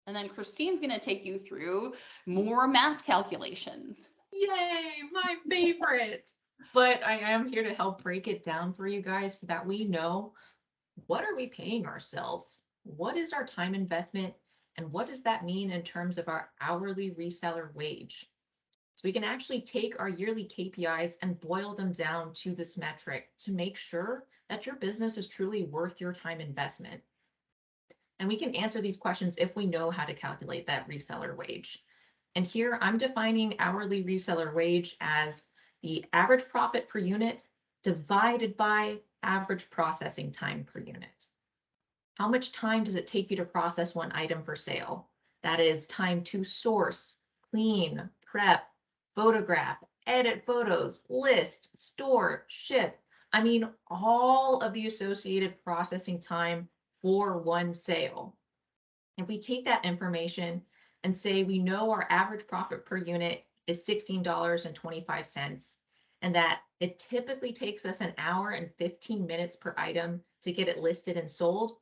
[SPEAKER 1] And then Christine's going to take you through more math calculations.
[SPEAKER 2] Yay, my favorite. But I am here to help break it down for you guys so that we know, what are we paying ourselves? What is our time investment? And what does that mean in terms of our hourly reseller wage? So we can actually take our yearly KPIs and boil them down to this metric to make sure that your business is truly worth your time investment. And we can answer these questions if we know how to calculate that reseller wage. And here I'm defining hourly reseller wage as the average profit per unit divided by average processing time per unit. How much time does it take you to process one item for sale? That is time to source, clean, prep, photograph, edit photos, list, store, ship. I mean, all of the associated processing time for one sale. If we take that information and say we know our average profit per unit is $16.25, and that it typically takes us an hour and 15 minutes per item to get it listed and sold,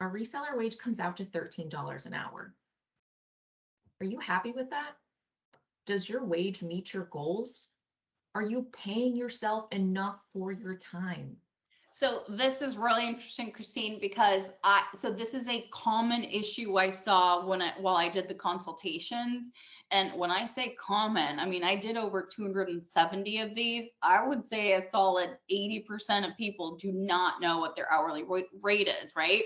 [SPEAKER 2] our reseller wage comes out to $13 an hour. Are you happy with that? Does your wage meet your goals? Are you paying yourself enough for your time?
[SPEAKER 1] So this is really interesting, Christine, because so this is a common issue I saw while I did the consultations. And when I say common, I mean, I did over 270 of these. I would say a solid 80% of people do not know what their hourly rate is, right?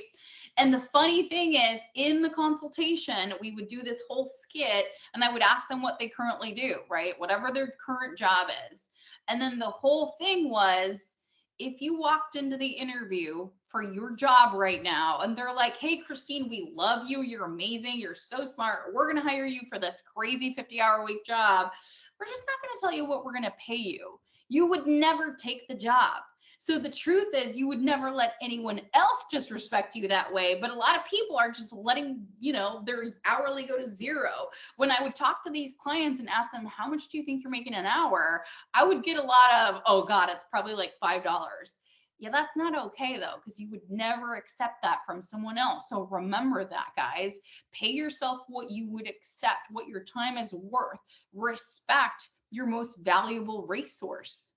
[SPEAKER 1] And the funny thing is, in the consultation, we would do this whole skit and I would ask them what they currently do, right? Whatever their current job is. And then the whole thing was, if you walked into the interview for your job right now and they're like, hey, Christine, we love you. You're amazing. You're so smart. We're going to hire you for this crazy 50-hour-a-week job. We're just not going to tell you what we're going to pay you. You would never take the job. So the truth is, you would never let anyone else disrespect you that way. But a lot of people are just letting, their hourly go to zero. When I would talk to these clients and ask them, how much do you think you're making an hour? I would get a lot of, oh God, it's probably like $5. Yeah, that's not okay though, because you would never accept that from someone else. So remember that, guys. Pay yourself what you would accept, what your time is worth. Respect your most valuable resource.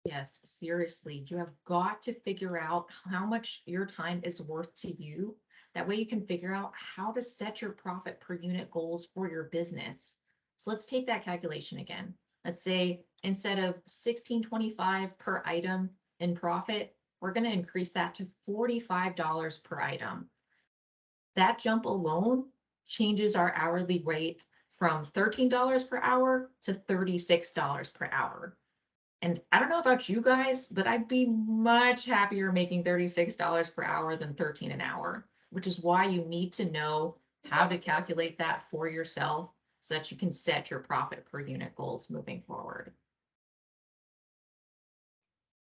[SPEAKER 2] Yes, seriously, you have got to figure out how much your time is worth to you. That way you can figure out how to set your profit per unit goals for your business. So let's take that calculation again. Let's say instead of $16.25 per item in profit, we're going to increase that to $45 per item. That jump alone changes our hourly rate from $13 per hour to $36 per hour. And I don't know about you guys, but I'd be much happier making $36 per hour than 13 an hour, which is why you need to know how to calculate that for yourself so that you can set your profit per unit goals moving forward.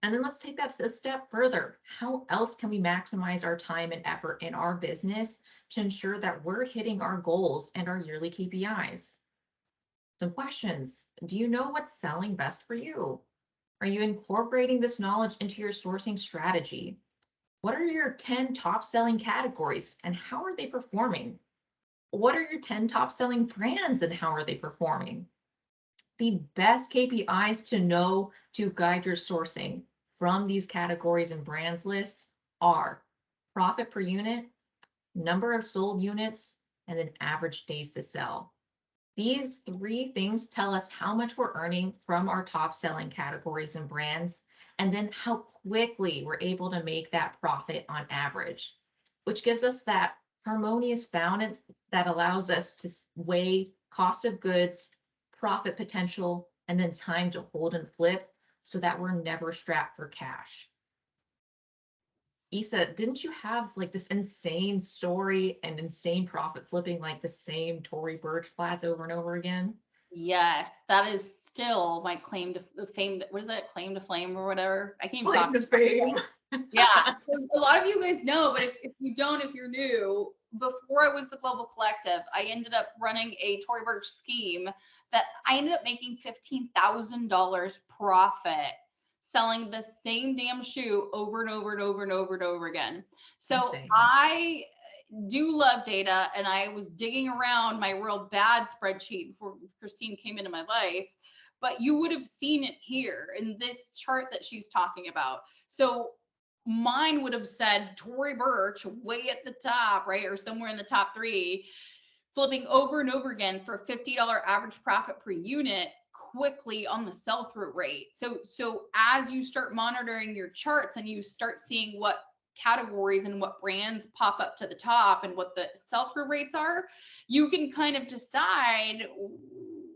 [SPEAKER 2] And then let's take that a step further. How else can we maximize our time and effort in our business to ensure that we're hitting our goals and our yearly KPIs? Some questions. Do you know what's selling best for you? Are you incorporating this knowledge into your sourcing strategy? What are your 10 top selling categories and how are they performing? What are your 10 top selling brands and how are they performing? The best KPIs to know to guide your sourcing from these categories and brands lists are profit per unit, number of sold units, and then average days to sell. These three things tell us how much we're earning from our top selling categories and brands, and then how quickly we're able to make that profit on average, which gives us that harmonious balance that allows us to weigh cost of goods, profit potential, and then time to hold and flip so that we're never strapped for cash. Isa, didn't you have like this insane story and insane profit flipping like the same Tory Burch flats over and over again?
[SPEAKER 1] Yes, that is still my claim to fame. What is it? Claim to flame or whatever? I can't even
[SPEAKER 2] Claim
[SPEAKER 1] talk.
[SPEAKER 2] to fame.
[SPEAKER 1] Yeah. So a lot of you guys know, but if you don't, if you're new, before I was the Global Collective, I ended up running a Tory Burch scheme that I ended up making $15,000 profit selling the same damn shoe over and over and over and over and over again. So
[SPEAKER 2] Insane.
[SPEAKER 1] I do love data, and I was digging around my real bad spreadsheet before Christine came into my life, but you would have seen it here in this chart that she's talking about. So mine would have said Tory Burch way at the top, right? Or somewhere in the top three, flipping over and over again for $50 average profit per unit quickly on the sell-through rate. So as you start monitoring your charts and you start seeing what categories and what brands pop up to the top and what the sell-through rates are, you can kind of decide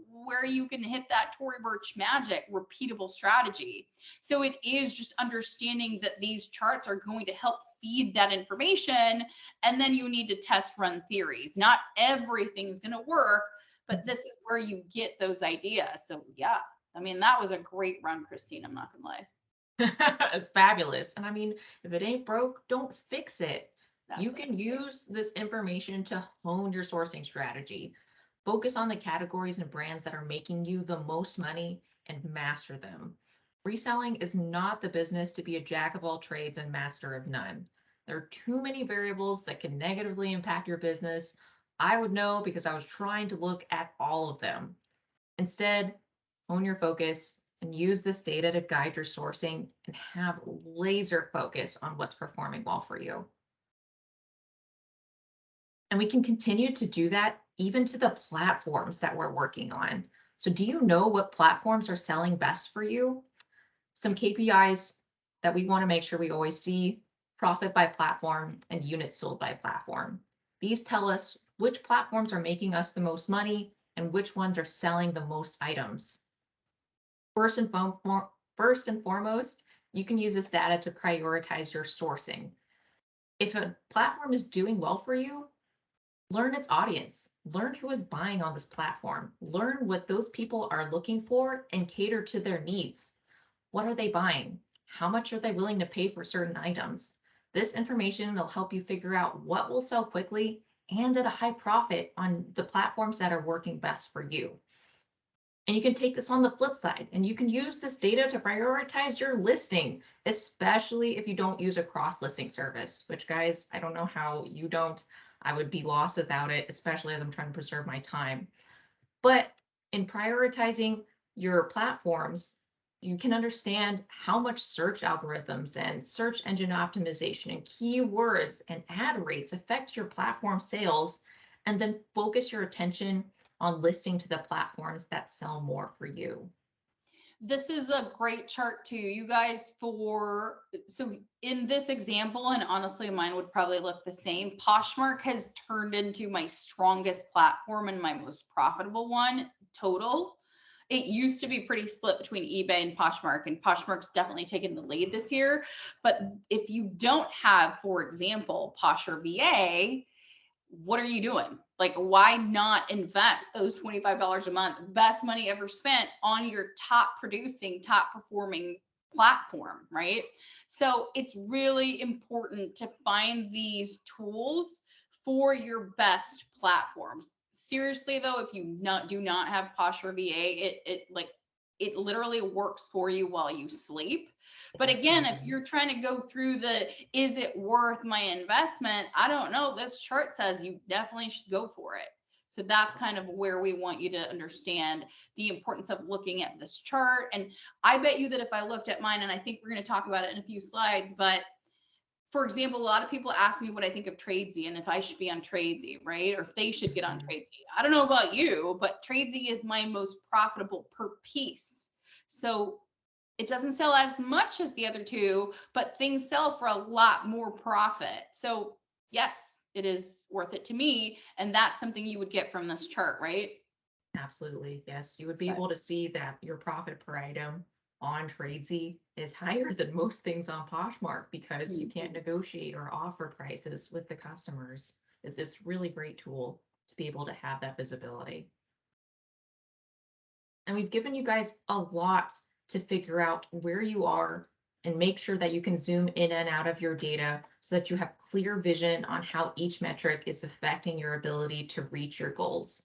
[SPEAKER 1] where you can hit that Tory Burch magic repeatable strategy. So it is just understanding that these charts are going to help feed that information, and then you need to test run theories. Not everything's going to work, but this is where you get those ideas. So yeah, I mean, that was a great run, Christine. I'm not gonna lie.
[SPEAKER 2] It's fabulous. And I mean, if it ain't broke, don't fix it.
[SPEAKER 1] That's
[SPEAKER 2] You can use this information to hone your sourcing strategy. Focus on the categories and brands that are making you the most money and master them. Reselling is not the business to be a jack of all trades and master of none. There are too many variables that can negatively impact your business. I would know because I was trying to look at all of them. Instead, hone your focus and use this data to guide your sourcing and have laser focus on what's performing well for you. And we can continue to do that even to the platforms that we're working on. So do you know what platforms are selling best for you? Some KPIs that we want to make sure we always see: profit by platform and units sold by platform. These tell us which platforms are making us the most money and which ones are selling the most items. First and foremost, you can use this data to prioritize your sourcing. If a platform is doing well for you, learn its audience, learn who is buying on this platform, learn what those people are looking for and cater to their needs. What are they buying? How much are they willing to pay for certain items? This information will help you figure out what will sell quickly and at a high profit on the platforms that are working best for you. And you can take this on the flip side, and you can use this data to prioritize your listing, especially if you don't use a cross-listing service, which, guys, I don't know how you don't. I would be lost without it, especially as I'm trying to preserve my time. But in prioritizing your platforms, you can understand how much search algorithms and search engine optimization and keywords and ad rates affect your platform sales, and then focus your attention on listing to the platforms that sell more for you.
[SPEAKER 1] This is a great chart too, you guys. So in this example, and honestly, mine would probably look the same, Poshmark has turned into my strongest platform and my most profitable one total. It used to be pretty split between eBay and Poshmark's definitely taken the lead this year. But if you don't have, for example, Posh or VA, what are you doing? Like, why not invest those $25 a month, best money ever spent, on your top producing, top performing platform, right? So it's really important to find these tools for your best platforms. Seriously though, if you do not have Posh or VA, it literally works for you while you sleep. But again, if you're trying to go through is it worth my investment? I don't know. This chart says you definitely should go for it. So that's kind of where we want you to understand the importance of looking at this chart. And I bet you that if I looked at mine, and I think we're going to talk about it in a few slides, but for example, a lot of people ask me what I think of Tradesy and if I should be on Tradesy, right? Or if they should get on Tradesy. I don't know about you, but Tradesy is my most profitable per piece. So it doesn't sell as much as the other two, but things sell for a lot more profit. So yes, it is worth it to me. And that's something you would get from this chart, right?
[SPEAKER 2] Absolutely. Yes. You would be able to see that your profit per item on Tradesy is higher than most things on Poshmark because you can't negotiate or offer prices with the customers. It's really great tool to be able to have that visibility. And we've given you guys a lot to figure out where you are and make sure that you can zoom in and out of your data so that you have clear vision on how each metric is affecting your ability to reach your goals.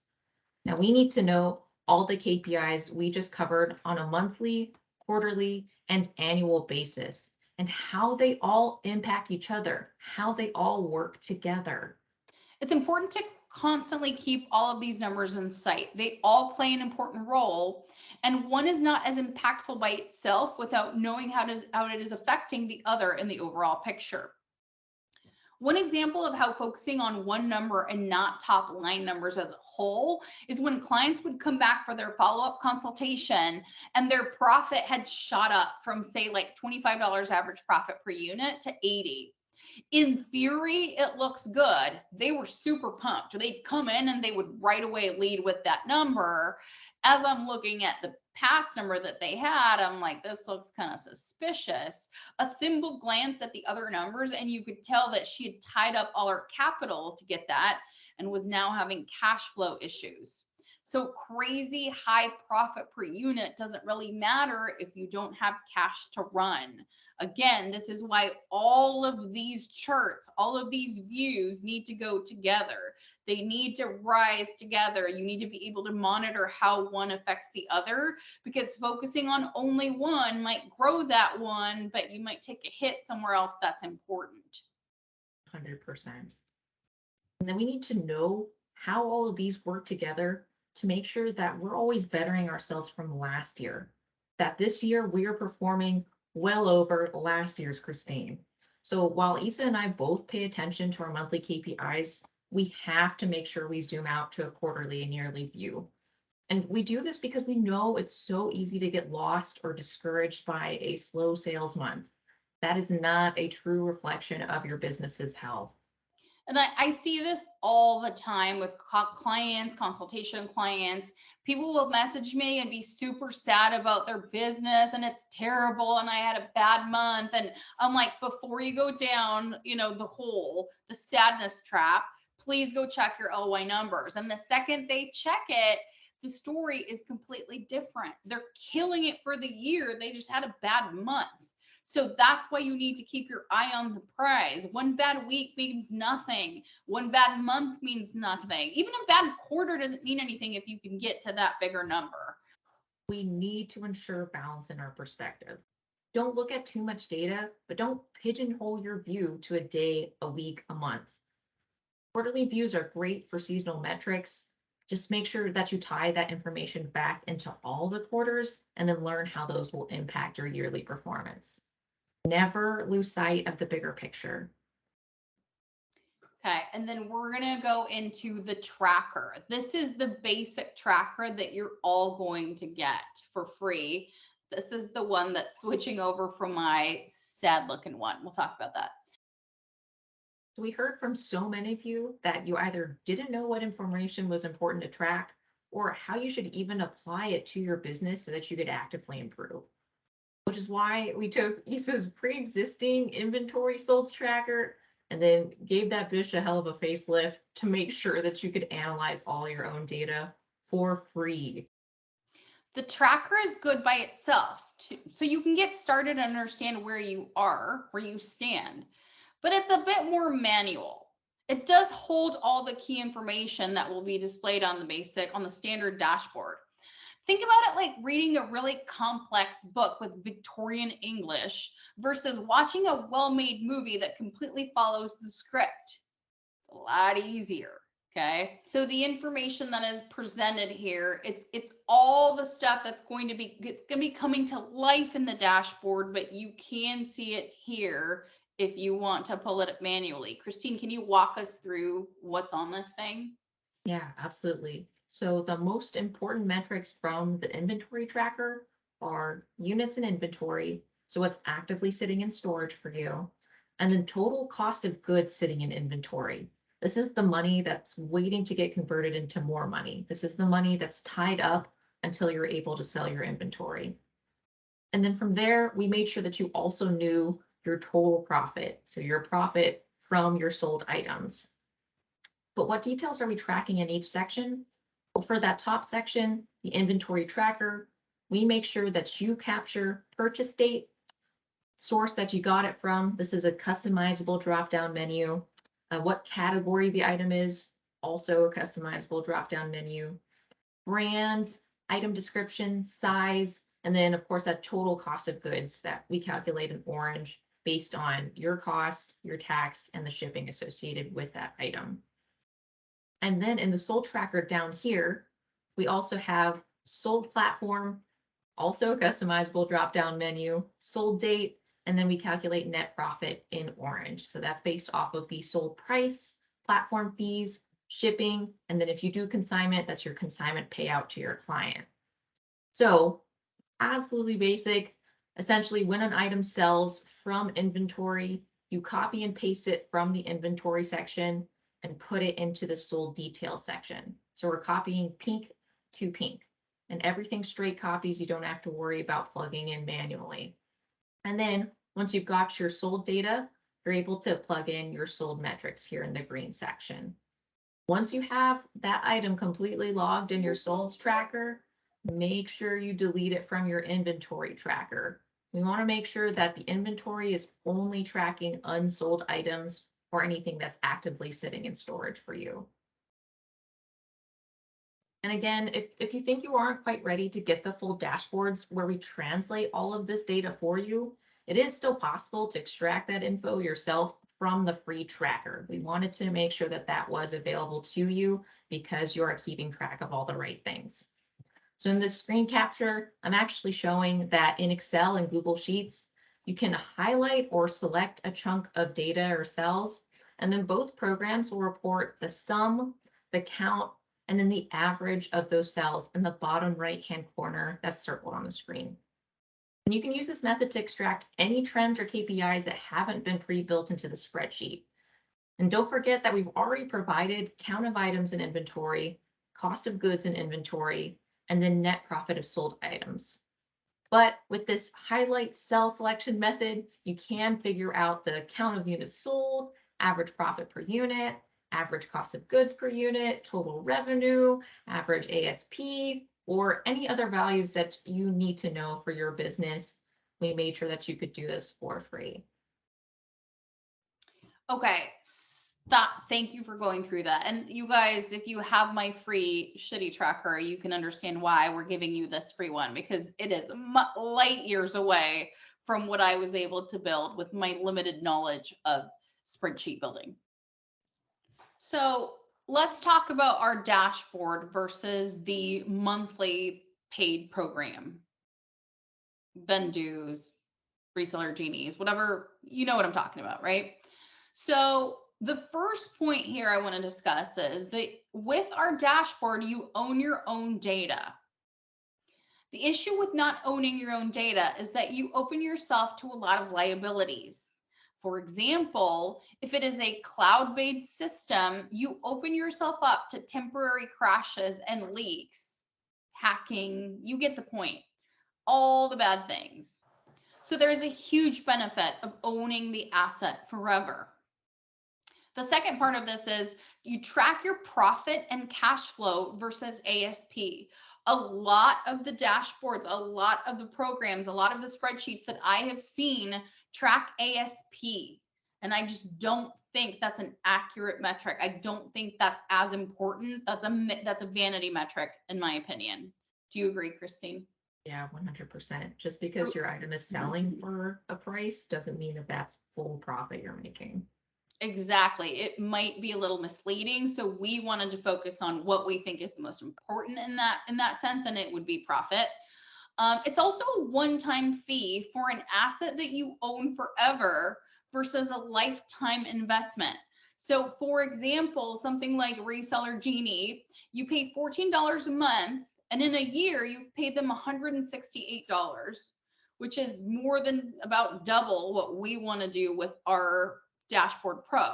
[SPEAKER 2] Now we need to know all the KPIs we just covered on a monthly, quarterly, and annual basis, and how they all impact each other, how they all work together.
[SPEAKER 1] It's important to constantly keep all of these numbers in sight. They all play an important role, and one is not as impactful by itself without knowing how it is affecting the other in the overall picture. One example of how focusing on one number and not top line numbers as a whole is when clients would come back for their follow-up consultation and their profit had shot up from, say, like $25 average profit per unit to 80. In theory, it looks good. They were super pumped. They'd come in and they would right away lead with that number. As I'm looking at the past number that they had, I'm like, this looks kind of suspicious. A simple glance at the other numbers, and you could tell that she had tied up all her capital to get that and was now having cash flow issues. So crazy high profit per unit doesn't really matter if you don't have cash to run. Again, this is why all of these charts, all of these views need to go together. They need to rise together. You need to be able to monitor how one affects the other, because focusing on only one might grow that one, but you might take a hit somewhere else that's important.
[SPEAKER 2] 100%. And then we need to know how all of these work together to make sure that we're always bettering ourselves from last year, that this year we are performing well over last year's Christine. So while Isa and I both pay attention to our monthly KPIs, we have to make sure we zoom out to a quarterly and yearly view. And we do this because we know it's so easy to get lost or discouraged by a slow sales month. That is not a true reflection of your business's health.
[SPEAKER 1] And I see this all the time with clients, consultation clients. People will message me and be super sad about their business and it's terrible and I had a bad month. And I'm like, before you go down, the sadness trap, please go check your LY numbers. And the second they check it, the story is completely different. They're killing it for the year. They just had a bad month. So that's why you need to keep your eye on the prize. One bad week means nothing. One bad month means nothing. Even a bad quarter doesn't mean anything if you can get to that bigger number.
[SPEAKER 2] We need to ensure balance in our perspective. Don't look at too much data, but don't pigeonhole your view to a day, a week, a month. Quarterly views are great for seasonal metrics. Just make sure that you tie that information back into all the quarters and then learn how those will impact your yearly performance. Never lose sight of the bigger picture.
[SPEAKER 1] Okay, and then we're going to go into the tracker. This is the basic tracker that you're all going to get for free. This is the one that's switching over from my sad looking one. We'll talk about that.
[SPEAKER 2] So we heard from so many of you that you either didn't know what information was important to track or how you should even apply it to your business so that you could actively improve. Which is why we took Isa's pre-existing inventory sold tracker and then gave that bitch a hell of a facelift to make sure that you could analyze all your own data for free.
[SPEAKER 1] The tracker is good by itself, so you can get started and understand where you are, where you stand, but it's a bit more manual. It does hold all the key information that will be displayed on the standard dashboard. Think about it like reading a really complex book with Victorian English versus watching a well-made movie that completely follows the script. It's a lot easier, okay? So the information that is presented here, it's all the stuff it's going to be coming to life in the dashboard, but you can see it here if you want to pull it manually. Christine, can you walk us through what's on this thing?
[SPEAKER 2] Yeah, absolutely. So the most important metrics from the inventory tracker are units in inventory, so what's actively sitting in storage for you, and then total cost of goods sitting in inventory. This is the money that's waiting to get converted into more money. This is the money that's tied up until you're able to sell your inventory. And then from there, we made sure that you also knew your total profit, so your profit from your sold items. But what details are we tracking in each section? Well, for that top section, the inventory tracker, we make sure that you capture purchase date, source that you got it from. This is a customizable drop-down menu. What category the item is, also a customizable drop-down menu. Brand, item description, size, and then of course that total cost of goods that we calculate in orange based on your cost, your tax, and the shipping associated with that item. And then in the sold tracker down here, we also have sold platform, also a customizable drop-down menu, sold date, and then we calculate net profit in orange. So that's based off of the sold price, platform fees, shipping, and then if you do consignment, that's your consignment payout to your client. So absolutely basic. Essentially, when an item sells from inventory, you copy and paste it from the inventory section and put it into the sold detail section. So we're copying pink to pink, and everything straight copies. You don't have to worry about plugging in manually. And then once you've got your sold data, you're able to plug in your sold metrics here in the green section. Once you have that item completely logged in your solds tracker, make sure you delete it from your inventory tracker. We want to make sure that the inventory is only tracking unsold items or anything that's actively sitting in storage for you. And again, if you think you aren't quite ready to get the full dashboards where we translate all of this data for you, it is still possible to extract that info yourself from the free tracker. We wanted to make sure that that was available to you because you are keeping track of all the right things. So in this screen capture, I'm actually showing that in Excel and Google Sheets, you can highlight or select a chunk of data or cells, and then both programs will report the sum, the count, and then the average of those cells in the bottom right-hand corner that's circled on the screen. And you can use this method to extract any trends or KPIs that haven't been pre-built into the spreadsheet. And don't forget that we've already provided count of items in inventory, cost of goods in inventory, and then net profit of sold items. But with this highlight cell selection method, you can figure out the count of units sold, average profit per unit, average cost of goods per unit, total revenue, average ASP, or any other values that you need to know for your business. We made sure that you could do this for free.
[SPEAKER 1] Okay, stop. Thank you for going through that. And you guys, if you have my free shitty tracker, you can understand why we're giving you this free one, because it is light years away from what I was able to build with my limited knowledge of spreadsheet building. So let's talk about our dashboard versus the monthly paid program. Vendues, reseller genies, whatever, you know what I'm talking about, right? So the first point here I want to discuss is that with our dashboard, you own your own data. The issue with not owning your own data is that you open yourself to a lot of liabilities. For example, if it is a cloud-based system, you open yourself up to temporary crashes and leaks, hacking, you get the point, all the bad things. So there is a huge benefit of owning the asset forever. The second part of this is you track your profit and cash flow versus ASP. A lot of the dashboards, a lot of the programs, a lot of the spreadsheets that I have seen track ASP. And I just don't think that's an accurate metric. I don't think that's as important. That's a vanity metric, in my opinion. Do you agree, Christine?
[SPEAKER 2] Yeah, 100%. Just because your item is selling for a price doesn't mean that that's full profit you're making.
[SPEAKER 1] Exactly. It might be a little misleading. So we wanted to focus on what we think is the most important in that sense, and it would be profit. It's also a one-time fee for an asset that you own forever versus a lifetime investment. So for example, something like Reseller Genie, you pay $14 a month, and in a year, you've paid them $168, which is more than about double what we want to do with our Dashboard Pro.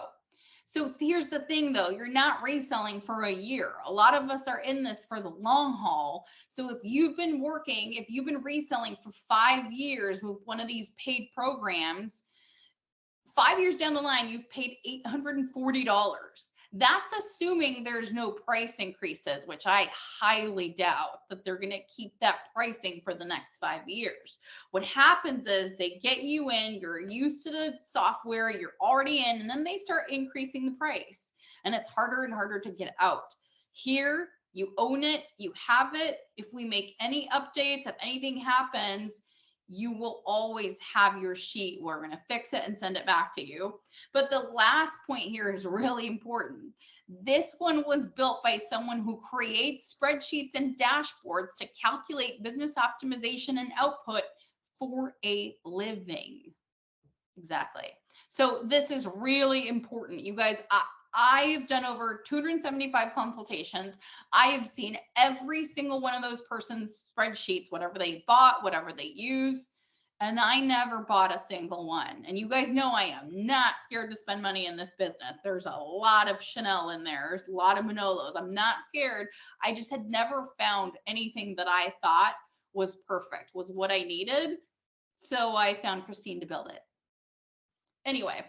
[SPEAKER 1] So here's the thing though, you're not reselling for a year. A lot of us are in this for the long haul. So if you've been reselling for 5 years with one of these paid programs, 5 years down the line, you've paid $840. That's assuming there's no price increases, which I highly doubt that they're going to keep that pricing for the next 5 years. What happens is they get you in, you're used to the software, you're already in, and then they start increasing the price. And it's harder and harder to get out. Here, you own it, you have it. If we make any updates, if anything happens, you will always have your sheet. We're going to fix it and send it back to you. But the last point here is really important. This one was built by someone who creates spreadsheets and dashboards to calculate business optimization and output for a living. Exactly. So this is really important. You guys, I've done over 275 consultations. I have seen every single one of those person's spreadsheets, whatever they bought, whatever they use, and I never bought a single one. And you guys know I am not scared to spend money in this business. There's a lot of Chanel in there. There's a lot of Manolos. I'm not scared. I just had never found anything that I thought was perfect, was what I needed. So I found Christine to build it. Anyway.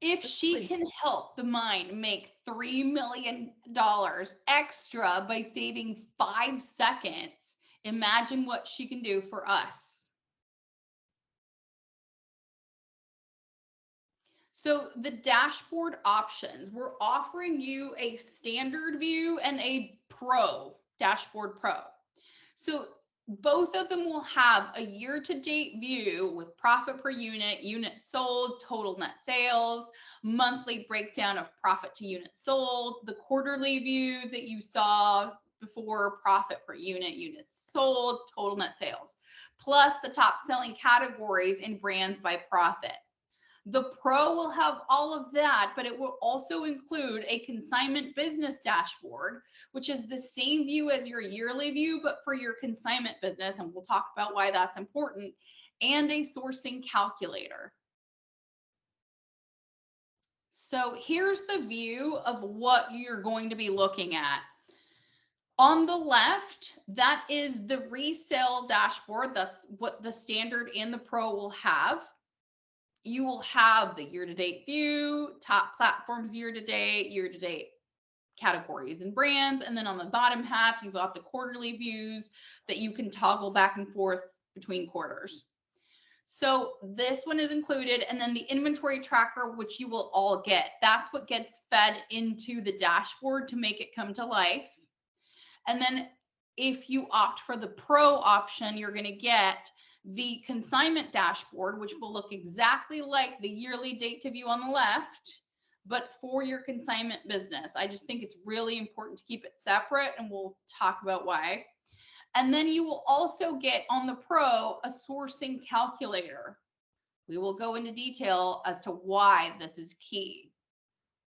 [SPEAKER 1] If she can help the mind make $3 million extra by saving 5 seconds, imagine what she can do for us. So the dashboard options, we're offering you a standard view and a Pro, Dashboard Pro. So both of them will have a year-to-date view with profit per unit, units sold, total net sales, monthly breakdown of profit to units sold, the quarterly views that you saw before, profit per unit, units sold, total net sales, plus the top selling categories and brands by profit. The Pro will have all of that, but it will also include a consignment business dashboard, which is the same view as your yearly view, but for your consignment business, and we'll talk about why that's important, and a sourcing calculator. So here's the view of what you're going to be looking at. On the left, that is the resale dashboard. That's what the standard and the Pro will have. You will have the year-to-date view, top platforms year-to-date categories and brands. And then on the bottom half, you've got the quarterly views that you can toggle back and forth between quarters. So this one is included. And then the inventory tracker, which you will all get. That's what gets fed into the dashboard to make it come to life. And then if you opt for the Pro option, you're going to get the consignment dashboard, which will look exactly like the yearly date to view on the left, but for your consignment business. I just think it's really important to keep it separate, and we'll talk about why. And then you will also get on the Pro a sourcing calculator. We will go into detail as to why this is key.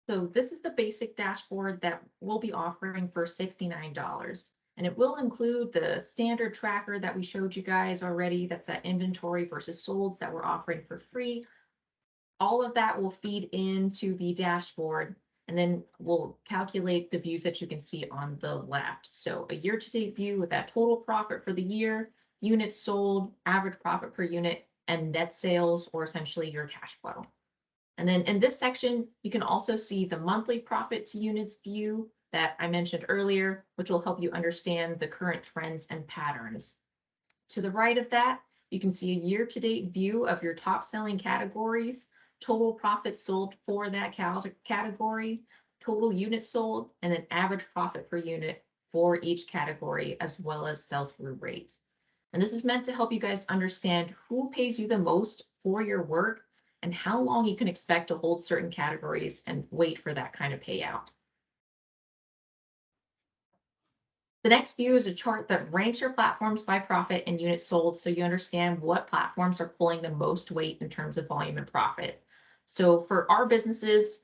[SPEAKER 2] So this is the basic dashboard that we'll be offering for $69. And it will include the standard tracker that we showed you guys already. That's that inventory versus solds that we're offering for free. All of that will feed into the dashboard, and then we'll calculate the views that you can see on the left. So a year-to-date view with that total profit for the year, units sold, average profit per unit, and net sales, or essentially your cash flow. And then in this section, you can also see the monthly profit to units view that I mentioned earlier, which will help you understand the current trends and patterns. To the right of that, you can see a year-to-date view of your top selling categories, total profits sold for that category, total units sold, and then average profit per unit for each category, as well as sell-through rate. And this is meant to help you guys understand who pays you the most for your work and how long you can expect to hold certain categories and wait for that kind of payout. The next view is a chart that ranks your platforms by profit and units sold, so you understand what platforms are pulling the most weight in terms of volume and profit. So for our businesses,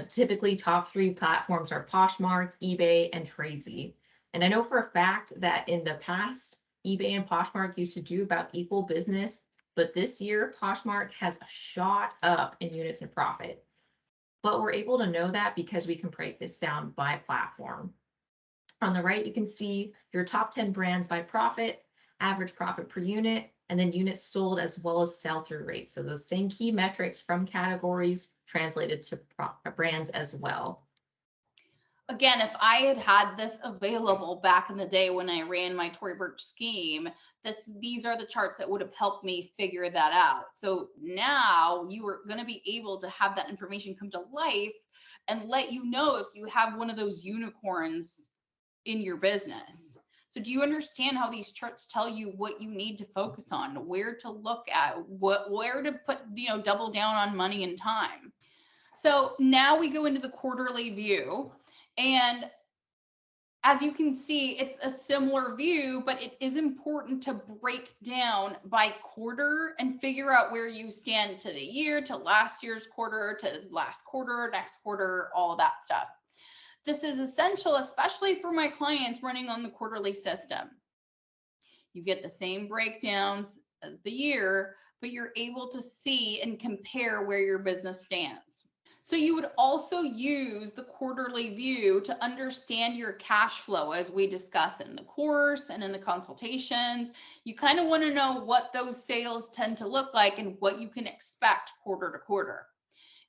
[SPEAKER 2] typically top 3 platforms are Poshmark, eBay, and Tradesy. And I know for a fact that in the past, eBay and Poshmark used to do about equal business, but this year Poshmark has shot up in units and profit. But we're able to know that because we can break this down by platform. On the right, you can see your top 10 brands by profit, average profit per unit, and then units sold as well as sell-through rate. So those same key metrics from categories translated to brands as well.
[SPEAKER 1] Again, if I had had this available back in the day when I ran my Tory Burch scheme, these are the charts that would have helped me figure that out. So now you are going to be able to have that information come to life and let you know if you have one of those unicorns in your business. So do you understand how these charts tell you what you need to focus on, where to look at, where to put, double down on money and time? So now we go into the quarterly view, and as you can see, it's a similar view, but it is important to break down by quarter and figure out where you stand to the year, to last year's quarter, to last quarter, next quarter, all of that stuff. This is essential, especially for my clients running on the quarterly system. You get the same breakdowns as the year, but you're able to see and compare where your business stands. So you would also use the quarterly view to understand your cash flow, as we discuss in the course and in the consultations. You kind of want to know what those sales tend to look like and what you can expect quarter to quarter.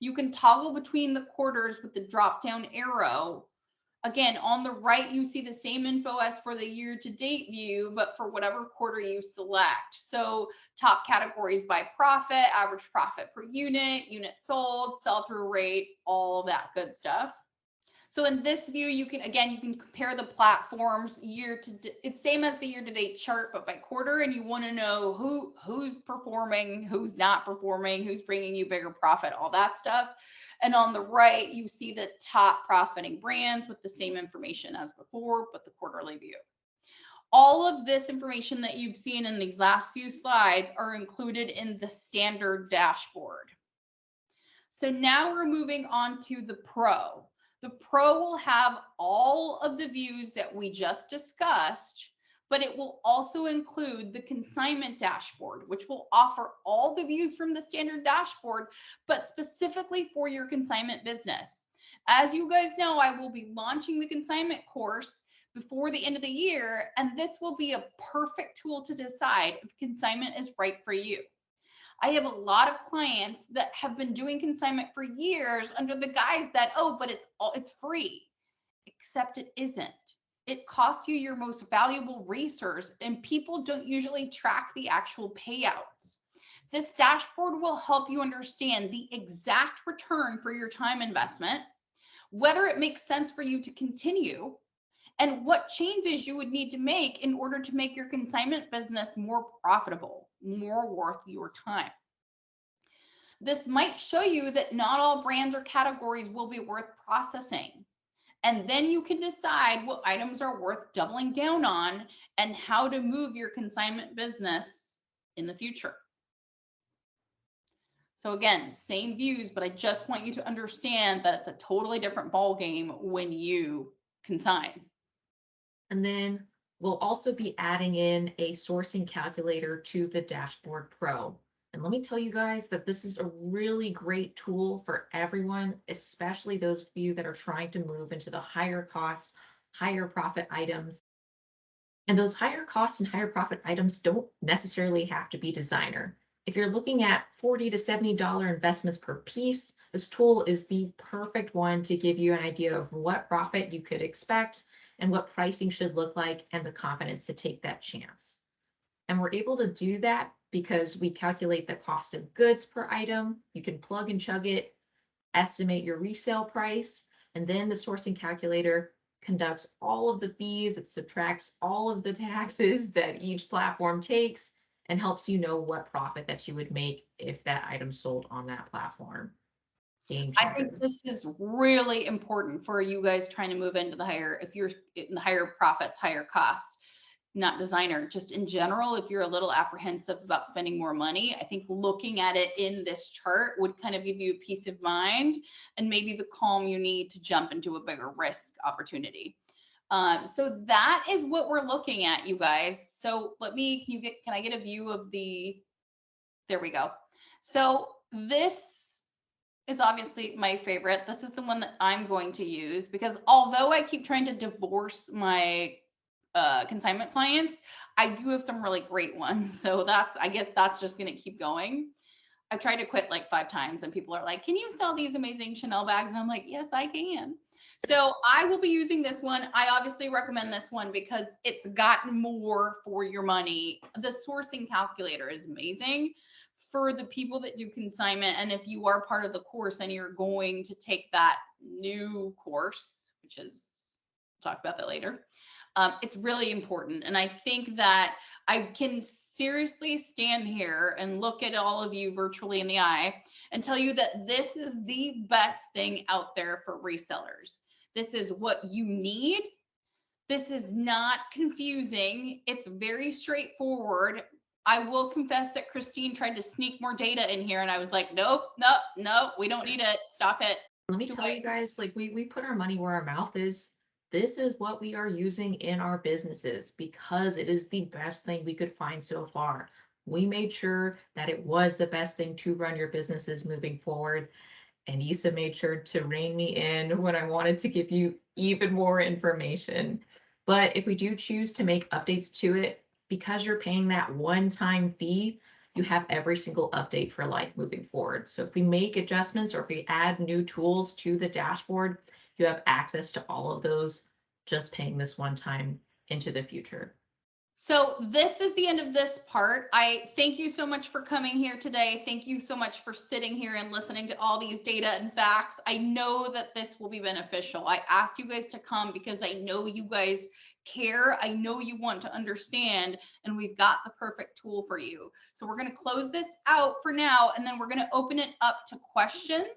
[SPEAKER 1] You can toggle between the quarters with the drop-down arrow. Again, on the right, you see the same info as for the year-to-date view, but for whatever quarter you select. So top categories by profit, average profit per unit, units sold, sell-through rate, all that good stuff. So in this view, you can compare the platforms it's same as the year-to-date chart, but by quarter, and you want to know who's performing, who's not performing, who's bringing you bigger profit, all that stuff. And on the right, you see the top profiting brands with the same information as before, but the quarterly view. All of this information that you've seen in these last few slides are included in the standard dashboard. So now we're moving on to the Pro. The Pro will have all of the views that we just discussed, but it will also include the consignment dashboard, which will offer all the views from the standard dashboard, but specifically for your consignment business. As you guys know, I will be launching the consignment course before the end of the year, and this will be a perfect tool to decide if consignment is right for you. I have a lot of clients that have been doing consignment for years under the guise that, oh, but it's free, except it isn't. It costs you your most valuable resource, and people don't usually track the actual payouts. This dashboard will help you understand the exact return for your time investment, whether it makes sense for you to continue, and what changes you would need to make in order to make your consignment business more profitable, more worth your time. This might show you that not all brands or categories will be worth processing. And then you can decide what items are worth doubling down on and how to move your consignment business in the future. So again, same views, but I just want you to understand that it's a totally different ball game when you consign.
[SPEAKER 2] And then we'll also be adding in a sourcing calculator to the Dashboard Pro. And let me tell you guys that this is a really great tool for everyone, especially those of you that are trying to move into the higher cost, higher profit items. And those higher cost and higher profit items don't necessarily have to be designer. If you're looking at $40 to $70 investments per piece, this tool is the perfect one to give you an idea of what profit you could expect and what pricing should look like and the confidence to take that chance. And we're able to do that because we calculate the cost of goods per item. You can plug and chug it, estimate your resale price, and then the sourcing calculator conducts all of the fees. It subtracts all of the taxes that each platform takes and helps you know what profit that you would make if that item sold on that platform.
[SPEAKER 1] I think this is really important for you guys trying to move into the higher, if you're in the higher profits, higher costs, not designer, just in general, if you're a little apprehensive about spending more money, I think looking at it in this chart would kind of give you peace of mind and maybe the calm you need to jump into a bigger risk opportunity. So that is what we're looking at, you guys. So can I get a view of there we go. So this is obviously my favorite. This is the one that I'm going to use because although I keep trying to divorce my consignment clients, I do have some really great ones. So I guess that's just going to keep going. I've tried to quit like 5 times and people are like, can you sell these amazing Chanel bags? And I'm like, yes, I can. So I will be using this one. I obviously recommend this one because it's got more for your money. The sourcing calculator is amazing for the people that do consignment. And if you are part of the course and you're going to take that new course, which is, we'll talk about that later, it's really important. And I think that I can seriously stand here and look at all of you virtually in the eye and tell you that this is the best thing out there for resellers. This is what you need. This is not confusing. It's very straightforward. I will confess that Christine tried to sneak more data in here and I was like, nope, we don't need it. Stop it.
[SPEAKER 2] Let me tell you guys, like we put our money where our mouth is. This is what we are using in our businesses because it is the best thing we could find so far. We made sure that it was the best thing to run your businesses moving forward. And Isa made sure to rein me in when I wanted to give you even more information. But if we do choose to make updates to it, because you're paying that one-time fee, you have every single update for life moving forward. So if we make adjustments or if we add new tools to the dashboard, you have access to all of those just paying this one time into the future.
[SPEAKER 1] So this is the end of this part. I thank you so much for coming here today. Thank you so much for sitting here and listening to all these data and facts. I know that this will be beneficial. I asked you guys to come because I know you guys care. I know you want to understand, and we've got the perfect tool for you. So we're going to close this out for now, and then we're going to open it up to questions.